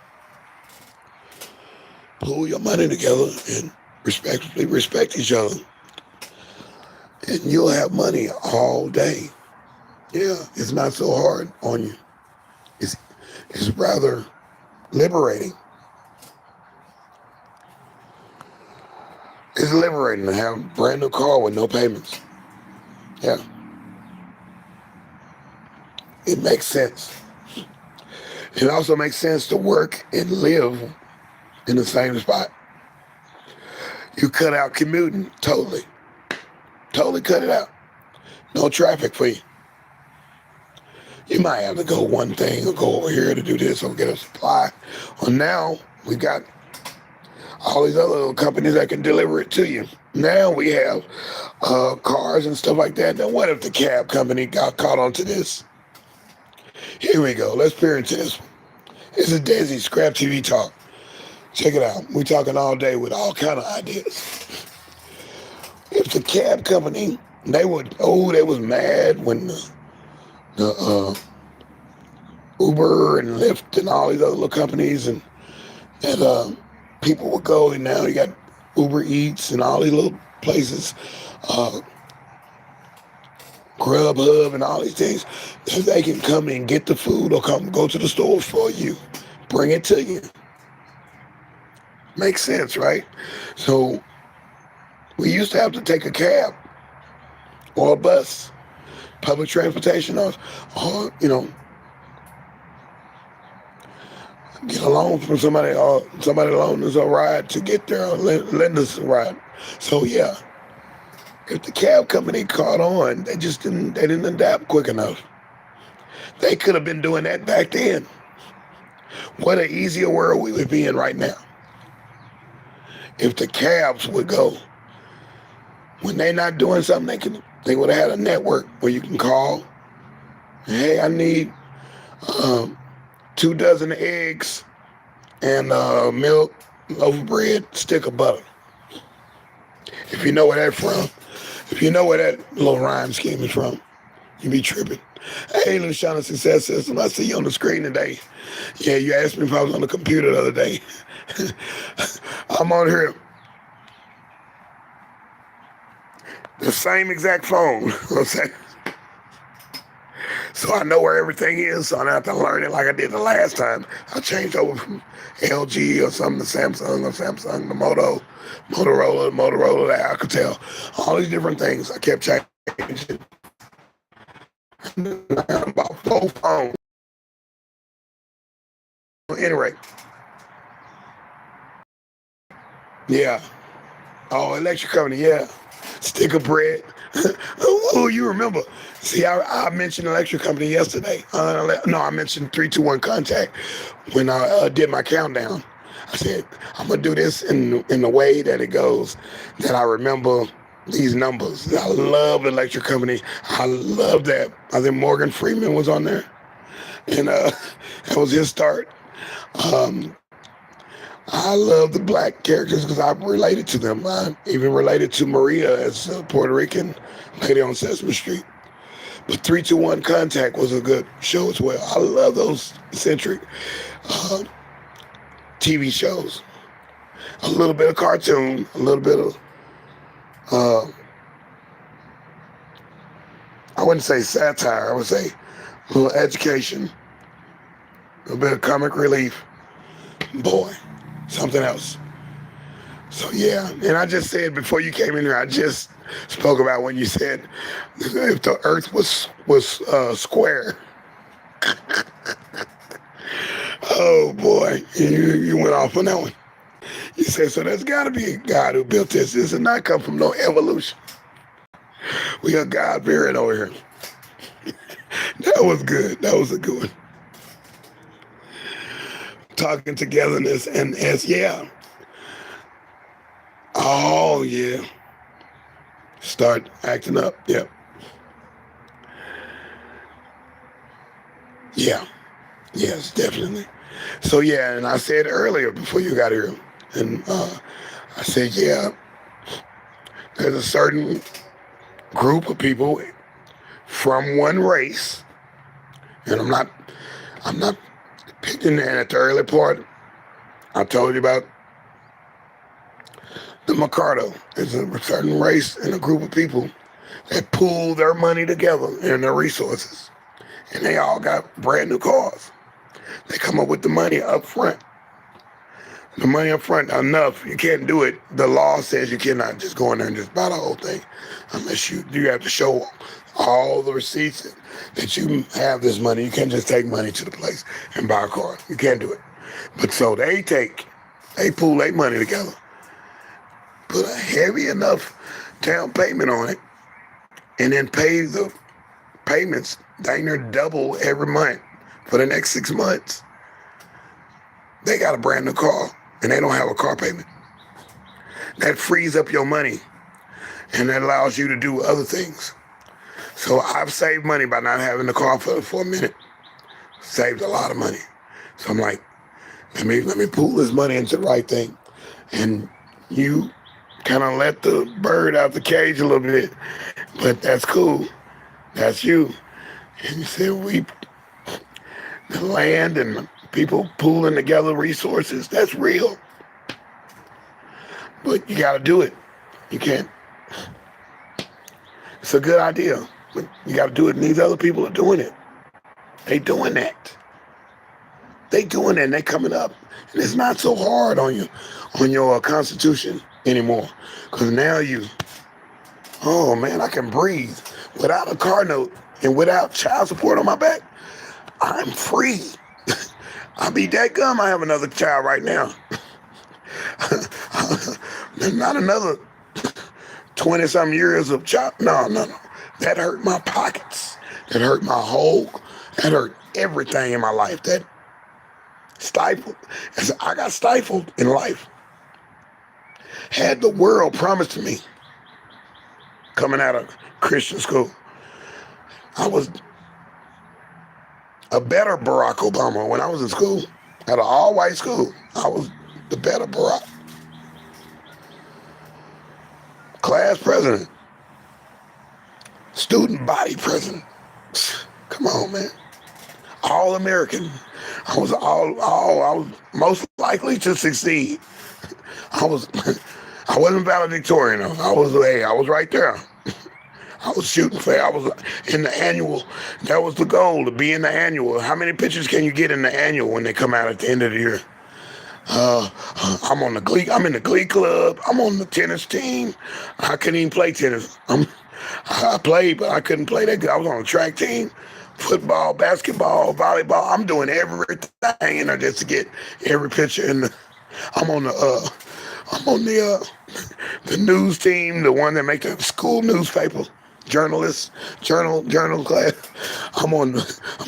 Pull your money together and respect each other. And you'll have money all day. Yeah, it's not so hard on you. It's rather liberating. It's liberating to have a brand new car with no payments. Yeah. It makes sense. It also makes sense to work and live in the same spot. You cut out commuting, totally. Totally cut it out. No traffic for you. You might have to go one thing or go over here to do this or get a supply. Well, now we got all these other little companies that can deliver it to you. Now we have cars and stuff like that. Now what if the cab company got caught onto this? Here we go. Let's peer into this one. It's a dAy Scrap TV Talk. Check it out. We're talking all day with all kind of ideas. If the cab company, they was mad when the Uber and Lyft and all these other little companies and people would go, and now you got Uber Eats and all these little places Grubhub and all these things, if they can come and get the food or come go to the store for you, bring it to you. Makes sense, right? So we used to have to take a cab or a bus, public transportation, or get a loan from somebody, or somebody loan us a ride to get there, or lend us a ride. So yeah, if the cab company caught on, they didn't adapt quick enough. They could have been doing that back then. What an easier world we would be in right now if the cabs would go. When they're not doing something, they would have had a network where you can call. Hey, I need 2 dozen eggs and milk, loaf of bread, stick of butter. If you know where that's from, if you know where that little rhyme scheme is from, you be tripping. Hey, Lashana Success System, I see you on the screen today. Yeah, you asked me if I was on the computer the other day. I'm on here. The same exact phone. So I know where everything is, so I don't have to learn it like I did the last time. I changed over from LG or something to Samsung, or Samsung to Motorola to Alcatel. All these different things. I kept changing. About 4 phones. Anyway. Yeah. Oh, electric company, yeah. Stick of bread. Oh, you remember. See, I mentioned electric company yesterday. No, I mentioned 321 Contact when I did my countdown. I said, I'm going to do this in the way that it goes, that I remember these numbers. I love electric company. I love that. I think Morgan Freeman was on there. And that was his start. I love the black characters because I related to them. I even related to Maria as a Puerto Rican lady on Sesame Street. But 321 Contact was a good show as well. I love those eccentric TV shows. A little bit of cartoon, a little bit of, I wouldn't say satire, I would say a little education, a little bit of comic relief. Boy, something else. So yeah, and I just said before you came in here, I just spoke about when you said if the earth was square. Oh boy, you went off on that one. You said, so there's got to be a God who built this. This did not come from no evolution. We got God fearing over here. That was good. That was a good one. Talking togetherness and yeah. Oh yeah. Start acting up. Yep. Yeah. Yes, definitely. So yeah, and I said earlier before you got here, and I said, yeah, there's a certain group of people from one race, and I'm not picking. And at the early part, I told you about the Mercado. There's a certain race and a group of people that pool their money together and their resources, and they all got brand new cars. They come up with the money up front. The money up front enough. You can't do it. The law says you cannot just go in there and just buy the whole thing, unless you have to show all the receipts that you have this money. You can't just take money to the place and buy a car. You can't do it. But so they pool their money together, put a heavy enough down payment on it, and then pay the payments dang near double every month for the next 6 months. They got a brand new car and they don't have a car payment. That frees up your money and that allows you to do other things. So I've saved money by not having the car for a minute. Saved a lot of money. So I'm like, let me pool this money into the right thing. And you kind of let the bird out the cage a little bit, but that's cool. That's you. And you say the land and people pooling together resources, that's real. But you got to do it. You can't. It's a good idea. You got to do it, and these other people are doing it. They doing that. They doing that, and they coming up. And it's not so hard on you, on your constitution anymore. Because now oh man, I can breathe without a car note and without child support on my back. I'm free. I'll be that gum. I have another child right now. Not another 20-some years of child. No. That hurt my pockets. That hurt my that hurt everything in my life. That stifled. I got stifled in life. Had the world promised to me coming out of Christian school, I was a better Barack Obama when I was in school. At an all-white school, I was the better Barack. Class president. Student body president. Come on, man. All American. I was most likely to succeed. I wasn't valedictorian. I was right there. I was shooting for, I was in the annual. That was the goal, to be in the annual. How many pictures can you get in the annual when they come out at the end of the year? I'm in the glee club. I'm on the tennis team. I couldn't even play tennis. I played, but I couldn't play that good. I was on the track team, football, basketball, volleyball. I'm doing everything in there just to get every picture. I'm on the news team, the one that make the school newspaper, journal class. I'm in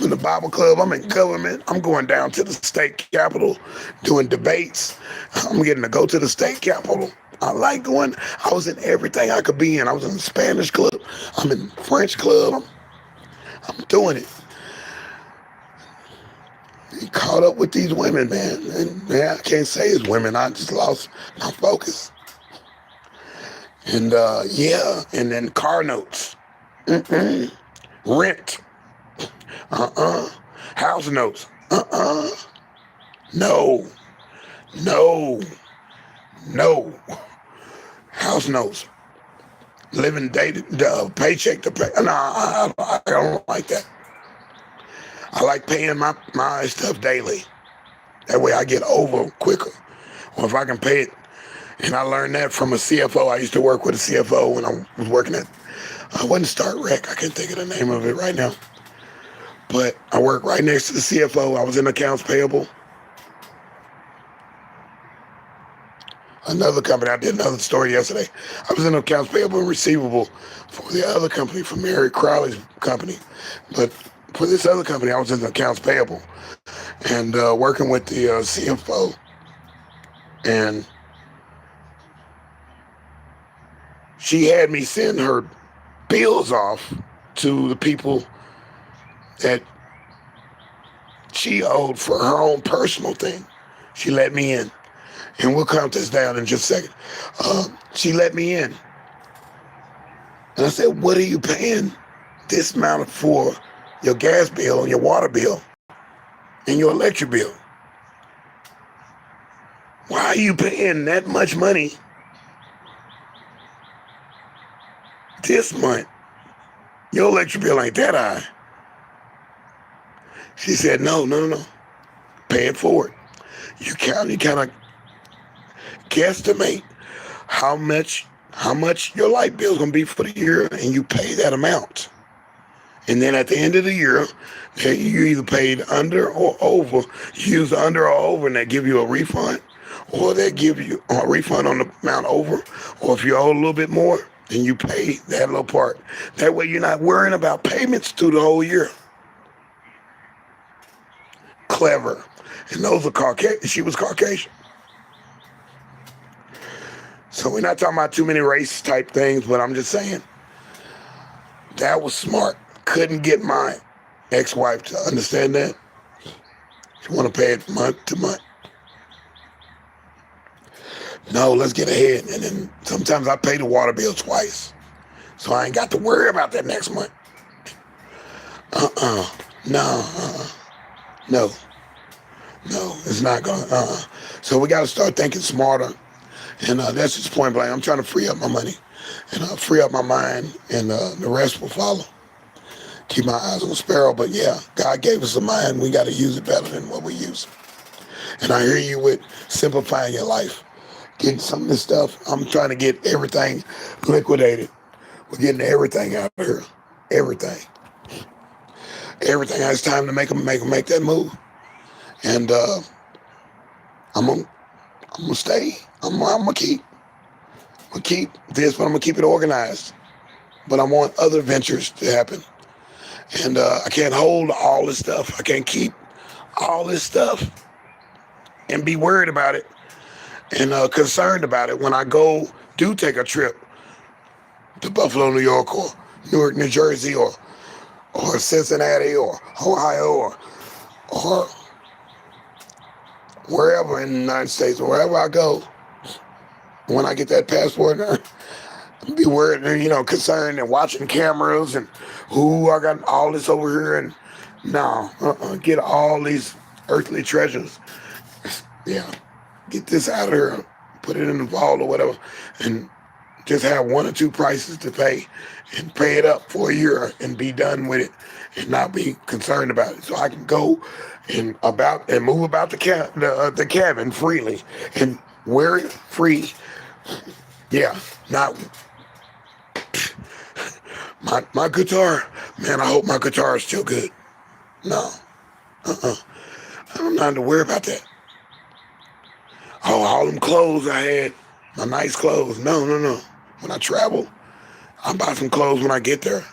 the Bible club. I'm in government. I'm going down to the state capitol, doing debates. I'm getting to go to the state capitol. I like going. I was in everything I could be in. I was in the Spanish club. I'm in the French club. I'm doing it. He caught up with these women, man. And man, I can't say it's women. I just lost my focus. And and then car notes. Rent. House notes. No. House notes. Living paycheck to pay. No, I don't like that. I like paying my stuff daily. That way I get over quicker. Or if I can pay it, and I learned that from a CFO. I used to work with a CFO when I was working I wasn't Start Rec. I can't think of the name of it right now. But I worked right next to the CFO. I was in accounts payable. Another company, I did another story yesterday. I was in accounts payable and receivable for the other company, for Mary Crowley's company. But for this other company, I was in accounts payable and working with the CFO. And she had me send her bills off to the people that she owed for her own personal thing. She let me in. And we'll count this down in just a second. She let me in. And I said, what are you paying this amount for your gas bill and your water bill and your electric bill? Why are you paying that much money this month? Your electric bill ain't that high. She said, no. Pay it forward. You kind of guesstimate how much your light bill is going to be for the year, and you pay that amount. And then at the end of the year, you either paid under or over. You use under or over, and they give you a refund, or they give you a refund on the amount over. Or if you owe a little bit more, then you pay that little part. That way you're not worrying about payments through the whole year. Clever. And those are Caucasian. She was Caucasian. So we're not talking about too many race type things, but I'm just saying that was smart. Couldn't get my ex-wife to understand that. She want to pay it month to month. No, let's get ahead. And then sometimes I pay the water bill twice, so I ain't got to worry about that next month. No, it's not gonna. So we got to start thinking smarter. And that's just point blank. I'm trying to free up my money and free up my mind, and the rest will follow. keep my eyes on the sparrow. But yeah, God gave us a mind. We got to use it better than what we use. And I hear you with simplifying your life, getting some of this stuff. I'm trying to get everything liquidated. We're getting everything out of here. Everything. Everything. It's time to make that move. And I'm gonna stay. I'm gonna keep this, but I'm gonna keep it organized. But I want other ventures to happen. And I can't hold all this stuff. I can't keep all this stuff and be worried about it and concerned about it when I do take a trip to Buffalo, New York, or Newark, New Jersey, or Cincinnati, or Ohio, or wherever in the United States, or wherever I go. When I get that passport, be worried, concerned and watching cameras and I got all this over here and no, get all these earthly treasures. Yeah, get this out of here, put it in the vault or whatever, and just have one or two prices to pay and pay it up for a year and be done with it and not be concerned about it. So I can go and move about the cabin freely and wear it free. Yeah, not my guitar. Man, I hope my guitar is still good. No, I don't have to worry about that. Oh, all them clothes I had, my nice clothes. No. When I travel, I buy some clothes when I get there.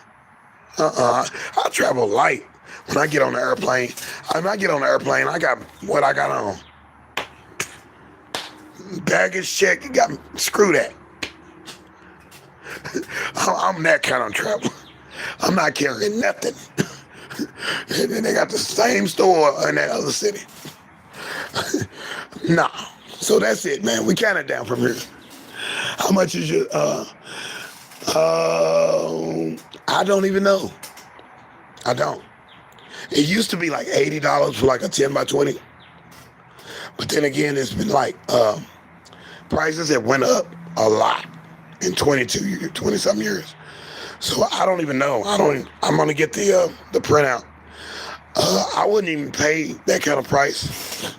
I travel light when I get on the airplane. When I get on the airplane, I got what I got on. Baggage check, screw that. I'm that kind of travel. I'm not carrying nothing. And then they got the same store in that other city. Nah. So that's it, man. We counted down from here. How much is your I don't even know. I don't. It used to be like $80 for like a 10 by 20. But then again, it's been like prices have went up a lot in 20-something years. So I don't even know. I'm gonna get the printout. I wouldn't even pay that kind of price.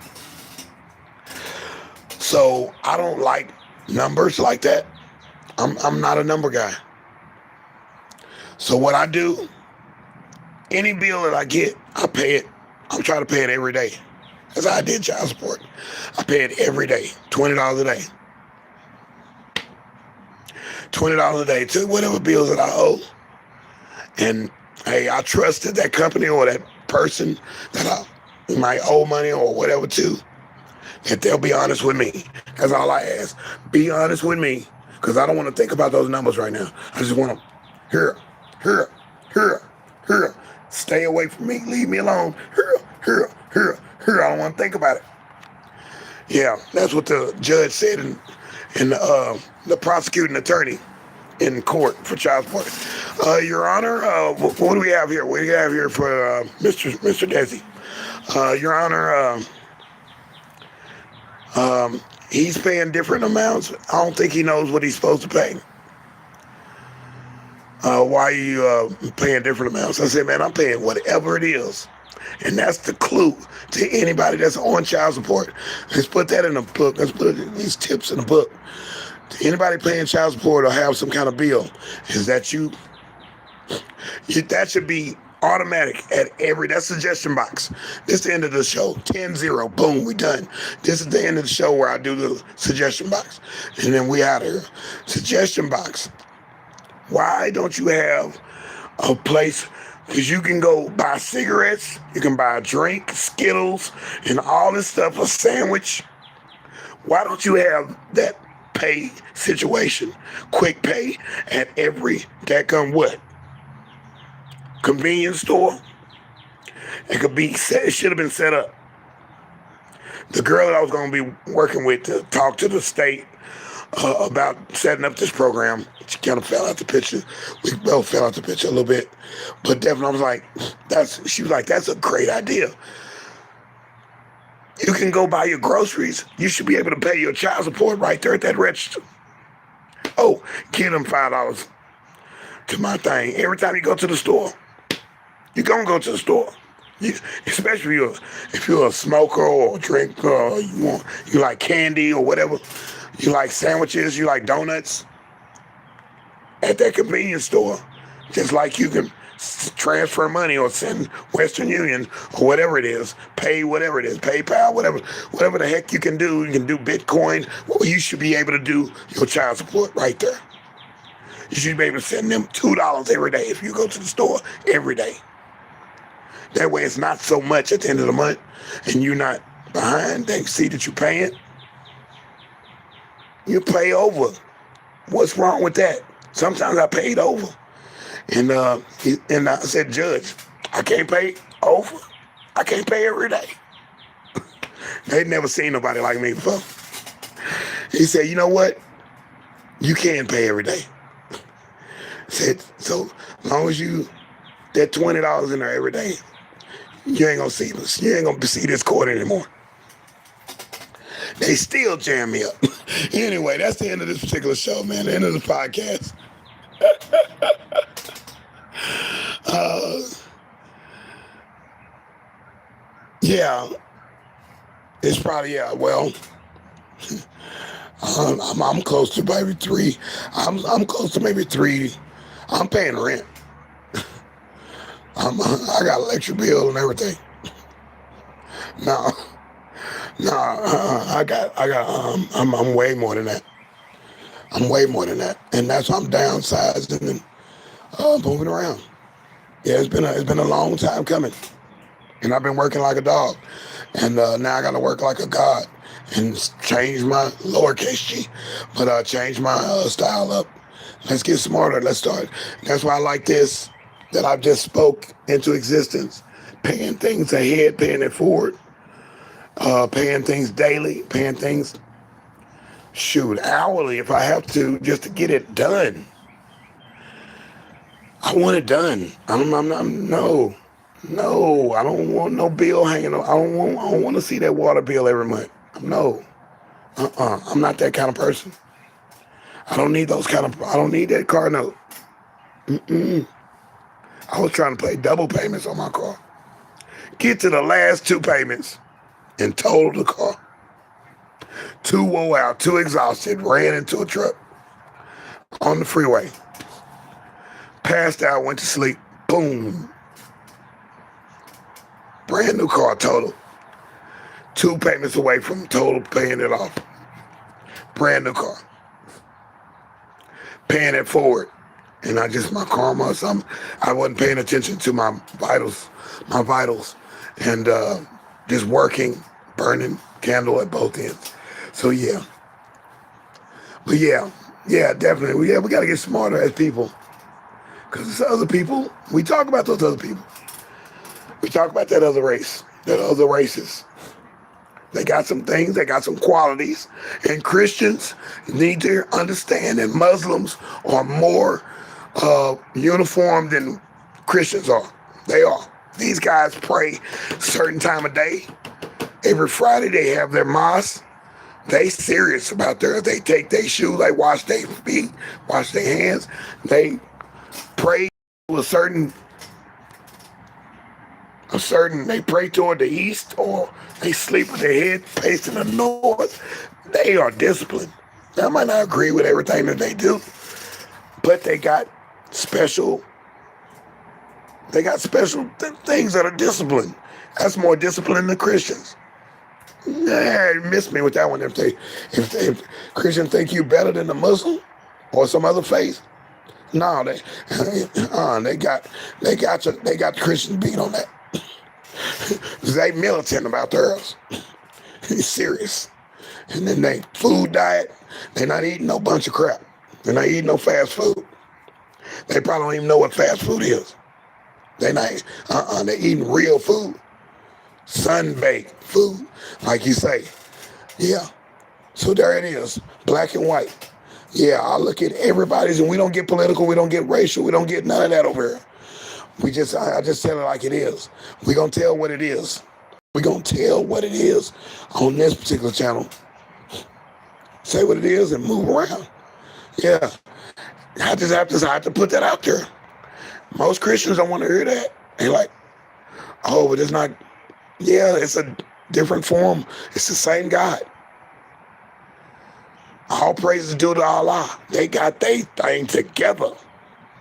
So I don't like numbers like that. I'm not a number guy. So what I do, any bill that I get, I pay it. I'm trying to pay it every day. That's how I did child support. I pay it every day, $20 a day. $20 a day to whatever bills that I owe. And hey, I trusted that company or that person that I might owe money or whatever to, that they'll be honest with me. That's all I ask. Be honest with me, because I don't want to think about those numbers right now. I just want to, here. Stay away from me. Leave me alone. Here. I don't want to think about it. Yeah, that's what the judge said in the prosecuting attorney in court for child support. Your Honor, what do we have here? What do we have here for Mr. dAy? Your Honor, he's paying different amounts. I don't think he knows what he's supposed to pay. Why are you paying different amounts? I said, man, I'm paying whatever it is. And that's the clue to anybody that's on child support. Let's put that in a book. Let's put these tips in a book. To anybody paying child support or have some kind of bill, is that that should be automatic at that suggestion box. This is the end of the show. 10-0, boom, we done. This is the end of the show where I do the suggestion box. And then we out of here. Suggestion box. Why don't you have a place? Because you can go buy cigarettes, you can buy a drink, Skittles, and all this stuff, a sandwich. Why don't you have that pay situation, quick pay at every what? Convenience store? It should have been set up. The girl that I was going to be working with to talk to the state about setting up this program, she kind of fell out the picture. We both fell out the picture a little bit. But definitely I was like, she was like, that's a great idea. You can go buy your groceries. You should be able to pay your child support right there at that register. Oh, give them $5 to my thing every time you go to the store. You're going to go to the store. Especially if you're a smoker or a drinker, or you like candy or whatever. You like sandwiches, you like donuts. At that convenience store, just like you can transfer money or send Western Union or whatever it is, pay whatever it is, PayPal, whatever the heck you can do Bitcoin. Well, you should be able to do your child support right there. You should be able to send them $2 every day if you go to the store every day. That way it's not so much at the end of the month and you're not behind. They see that you're paying. You pay over. What's wrong with that? Sometimes I paid over. And I said, Judge, I can't pay over. I can't pay every day. They'd never seen nobody like me before. He said, you know what? You can pay every day. Said, so as long as you that $20 in there every day, you ain't gonna see this. You ain't gonna see this court anymore. They still jam me up. Anyway, that's the end of this particular show, man. The end of the podcast. Yeah, it's probably, yeah, well, I'm close to maybe three. I'm close to maybe three. I'm paying rent. I got electric bill and everything. No, I'm way more than that. I'm way more than that, and that's why I'm downsizing and moving around. Yeah, it's been a long time coming, and I've been working like a dog, and now I got to work like a god and change my lowercase g, but change my style up. Let's get smarter. Let's start. That's why I like this that I've just spoke into existence, paying things ahead, paying it forward, paying things daily, paying things, shoot, hourly if I have to, just to get it done. I want it done. I'm not, no, I don't want no bill hanging on. I don't want to see that water bill every month. No, I'm not that kind of person. I don't need I don't need that car note. I was trying to pay double payments on my car. Get to the last two payments and totaled the car. Too wore out, too exhausted, ran into a truck on the freeway. Passed out, went to sleep. Boom. Brand new car total. 2 payments away from total paying it off. Brand new car. Paying it forward. And my karma or something, I wasn't paying attention to my vitals. And just working, burning candle at both ends. So yeah. But yeah, definitely. We got to get smarter as people. Because other people, we talk about those other people. We talk about that other race, that other races. They got some things, they got some qualities. And Christians need to understand that Muslims are more uniform than Christians are. They are. These guys pray a certain time of day. Every Friday they have their mosque. They serious about they take their shoes, they wash their feet, wash their hands. They pray to they pray toward the east, or they sleep with their head facing the north. They are disciplined. I might not agree with everything that they do, but they got special things that are disciplined. That's more disciplined than Christians. Yeah, you missed me with that one. If Christians think you better than the Muslim or some other faith, no, they got the Christians beat on that. They militant about theirs. He's serious. And then they food diet, they're not eating no bunch of crap. They're not eating no fast food. They probably don't even know what fast food is. They're eating real food. Sun-baked food, like you say. Yeah. So there it is, black and white. Yeah, I look at everybody's, and we don't get political, we don't get racial, we don't get none of that over here. I just tell it like it is. We're going to tell what it is. We're going to tell what it is on this particular channel. Say what it is and move around. Yeah. I just have to put that out there. Most Christians don't want to hear that. They like, oh, but it's not. Yeah, it's a different form. It's the same God. All praises due to Allah. They got their thing together.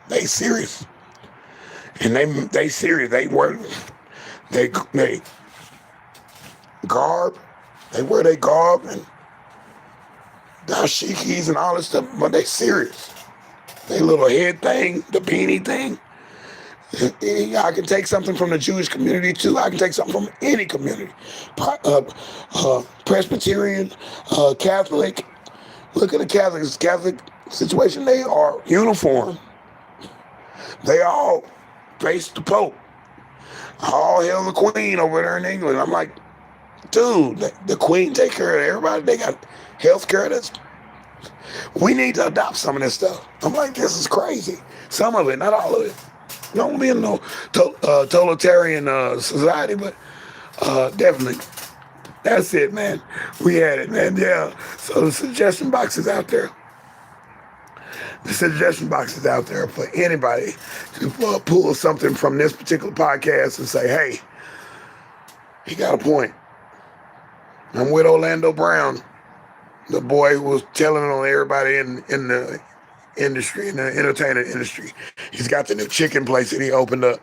They serious. And they serious. They wear they garb. They wear their garb and dashikis and all this stuff, but they serious. They little head thing, the beanie thing. I can take something from the Jewish community too. I can take something from any community. Presbyterian, Catholic. Look at the Catholic situation. They are uniform. They all face the Pope. All hail the Queen over there in England. I'm like, dude, the Queen take care of everybody. They got health care. We need to adopt some of this stuff. I'm like, this is crazy. Some of it, not all of it. You don't be in no totalitarian society, but definitely. That's it, man. We had it, man. Yeah. So the suggestion box is out there. The suggestion box is out there for anybody to pull something from this particular podcast and say, hey, he got a point. I'm with Orlando Brown, the boy who was telling on everybody in the industry, in the entertainment industry. He's got the new chicken place that he opened up.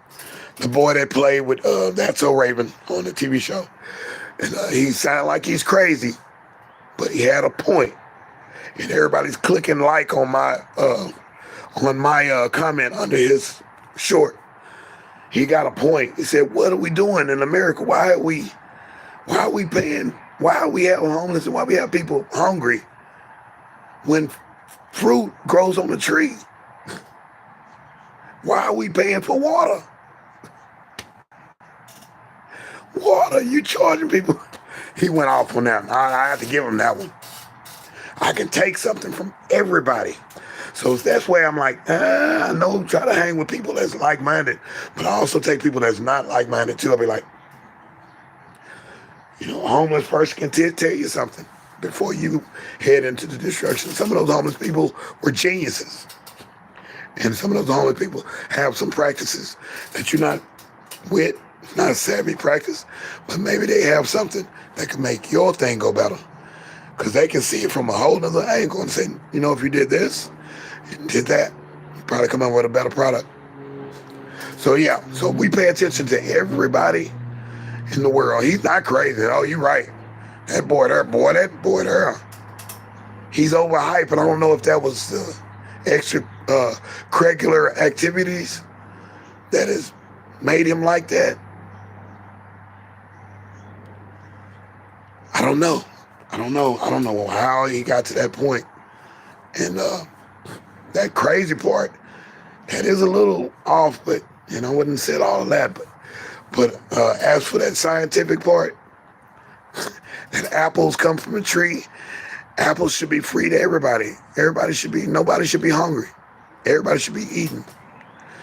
The boy that played with That's So Raven on the TV show. And he sounded like he's crazy, but he had a point. And everybody's clicking like on my comment under his short. He got a point. He said, what are we doing in America? Why are we paying? Why are we having homeless and why we have people hungry when fruit grows on the tree? Why are we paying for water? Water, you charging people. He went off on that. I have to give him that one. I can take something from everybody. So that's why I'm like, I know, try to hang with people that's like-minded, but I also take people that's not like-minded too. I'll be like, a homeless person can tell you something before you head into the destruction. Some of those homeless people were geniuses. And some of those homeless people have some practices that you're not with. It's not a savvy practice, but maybe they have something that can make your thing go better. Because they can see it from a whole other angle and say, if you did this, you did that, you probably come up with a better product. So yeah, so we pay attention to everybody in the world. He's not crazy. Oh, you're right. That boy there, he's overhyped, and I don't know if that was extra curricular activities that has made him like that. I don't know how he got to that point. And that crazy part, that is a little off, but I wouldn't say all of that. But as for that scientific part, that apples come from a tree, apples should be free to everybody. Nobody should be hungry. Everybody should be eating.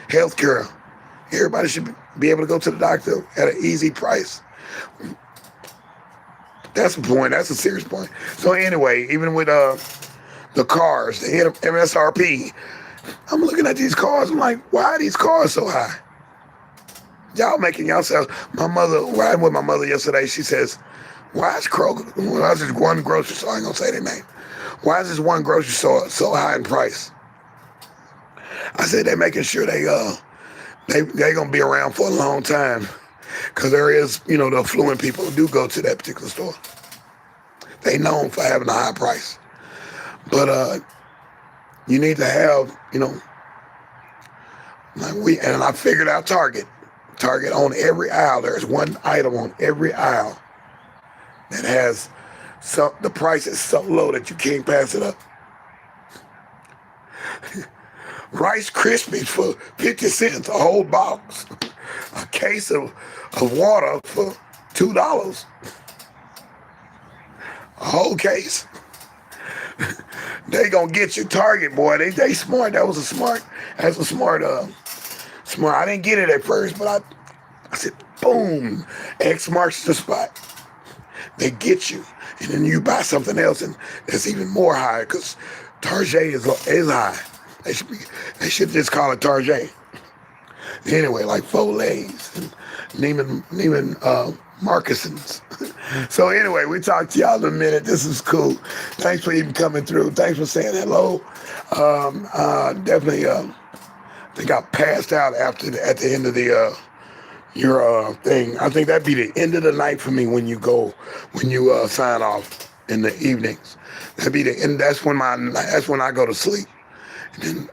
Healthcare. Everybody should be able to go to the doctor at an easy price. That's the point. That's a serious point. So anyway, even with the cars, the MSRP, I'm looking at these cars. I'm like, why are these cars so high? Y'all making yourselves. My mother, riding with my mother yesterday, she says, why is Kroger, why is this one grocery store, I ain't gonna say their name, why is this one grocery store so high in price? I said, they're making sure they gonna be around for a long time. Because there is, the affluent people who do go to that particular store. They known for having a high price. But you need to have, and I figured out Target. Target on every aisle. There's one item on every aisle that has the price is so low that you can't pass it up. Rice Krispies for 50 cents, a whole box. A case of water for $2. A whole case. They gonna get you. Target, boy. They smart. That's a smart. I didn't get it at first, but I said, boom. X marks the spot. They get you, and then you buy something else, and it's even more high because Target is high. They should just call it Target. Anyway, like Foley's and Neiman Marcuson's. So anyway, we talk to y'all in a minute. This is cool. Thanks for even coming through. Thanks for saying hello. Definitely think I passed out at the end of your thing. I think that'd be the end of the night for me when you sign off in the evenings. That'd be the end. That's when I go to sleep. And then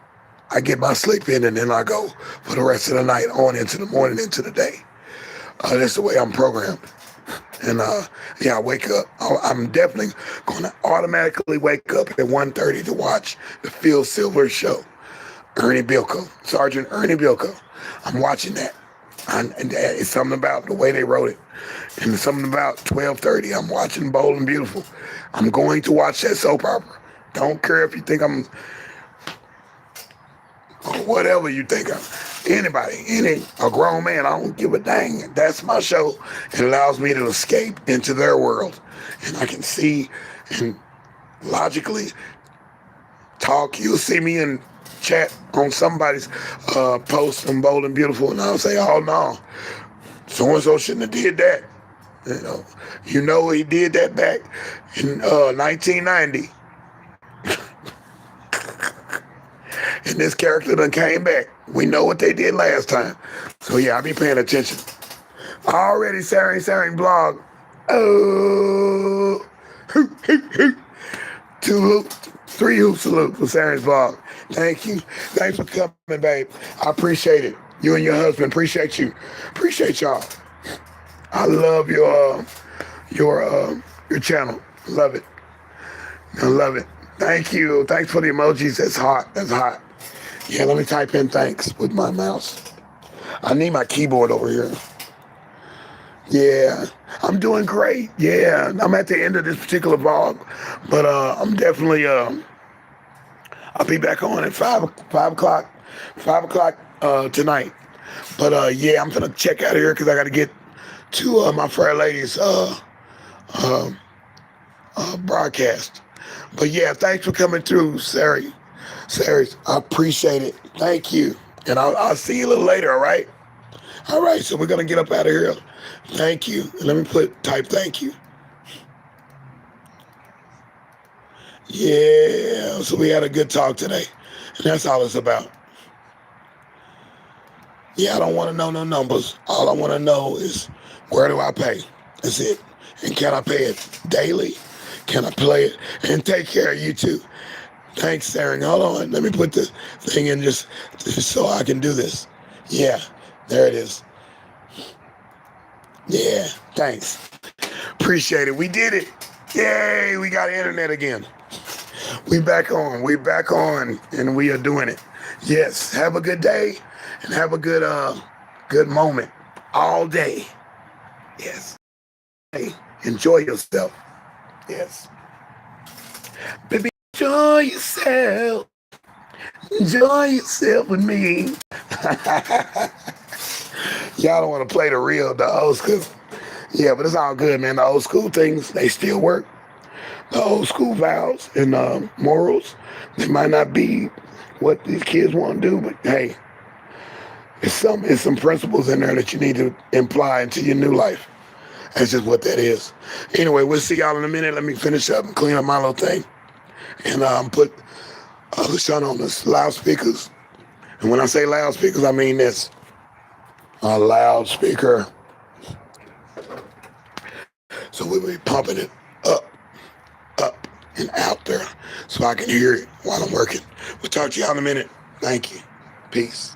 I get my sleep in, and then I go for the rest of the night on into the morning, into the day. That's the way I'm programmed. And yeah, I wake up. I'm definitely going to automatically wake up at 1:30 to watch the Phil Silver show. Sergeant Ernie Bilko. I'm watching that. And it's something about the way they wrote it. And something about 12:30. I'm watching Bold and Beautiful. I'm going to watch that soap opera. Don't care if you think I'm, or whatever you think I'm. A grown man, I don't give a dang. That's my show. It allows me to escape into their world. And I can see and logically talk. You'll see me in chat on somebody's post on Bold and Beautiful, and I'll say, oh no, so-and-so shouldn't have did that. You know he did that back in 1990. And this character done came back. We know what they did last time. So yeah, I'll be paying attention. Already Saring blog. Oh, three hoop salute for Saring's blog. Thank you. Thanks for coming, babe. I appreciate it. You and your husband, appreciate you. Appreciate y'all. I love your channel. Love it. I love it. Thank you. Thanks for the emojis. That's hot. That's hot. Yeah, let me type in thanks with my mouse. I need my keyboard over here. Yeah, I'm doing great. Yeah, I'm at the end of this particular vlog, but I'm definitely I'll be back on at 5 o'clock tonight. But yeah, I'm gonna check out of here because I got to get to my Fair Lady's broadcast. But yeah, thanks for coming through, Sari. I appreciate it. Thank you. And I'll see you a little later, all right? All right, so we're going to get up out of here. Thank you. And let me type thank you. Yeah, so we had a good talk today. And that's all it's about. Yeah, I don't want to know no numbers. All I want to know is where do I pay? That's it. And can I pay it daily? Can I play it? And take care of you too. Thanks, Sarah. Hold on. Let me put the thing in just so I can do this. Yeah, there it is. Yeah, thanks. Appreciate it. We did it. Yay, we got internet again. We back on, and we are doing it. Yes, have a good day, and have a good moment all day. Yes. Hey, enjoy yourself. Yes. Baby, enjoy yourself. Enjoy yourself with me. Y'all don't want to play the old school. Yeah, but it's all good, man. The old school things, they still work. The old school vows and morals, they might not be what these kids want to do, but hey, it's some principles in there that you need to imply into your new life. That's just what that is. Anyway, we'll see y'all in a minute. Let me finish up and clean up my little thing. And put the shut on the loudspeakers. And when I say loudspeakers, I mean this. A loudspeaker. So we'll be pumping it up, and out there so I can hear it while I'm working. We'll talk to y'all in a minute. Thank you. Peace.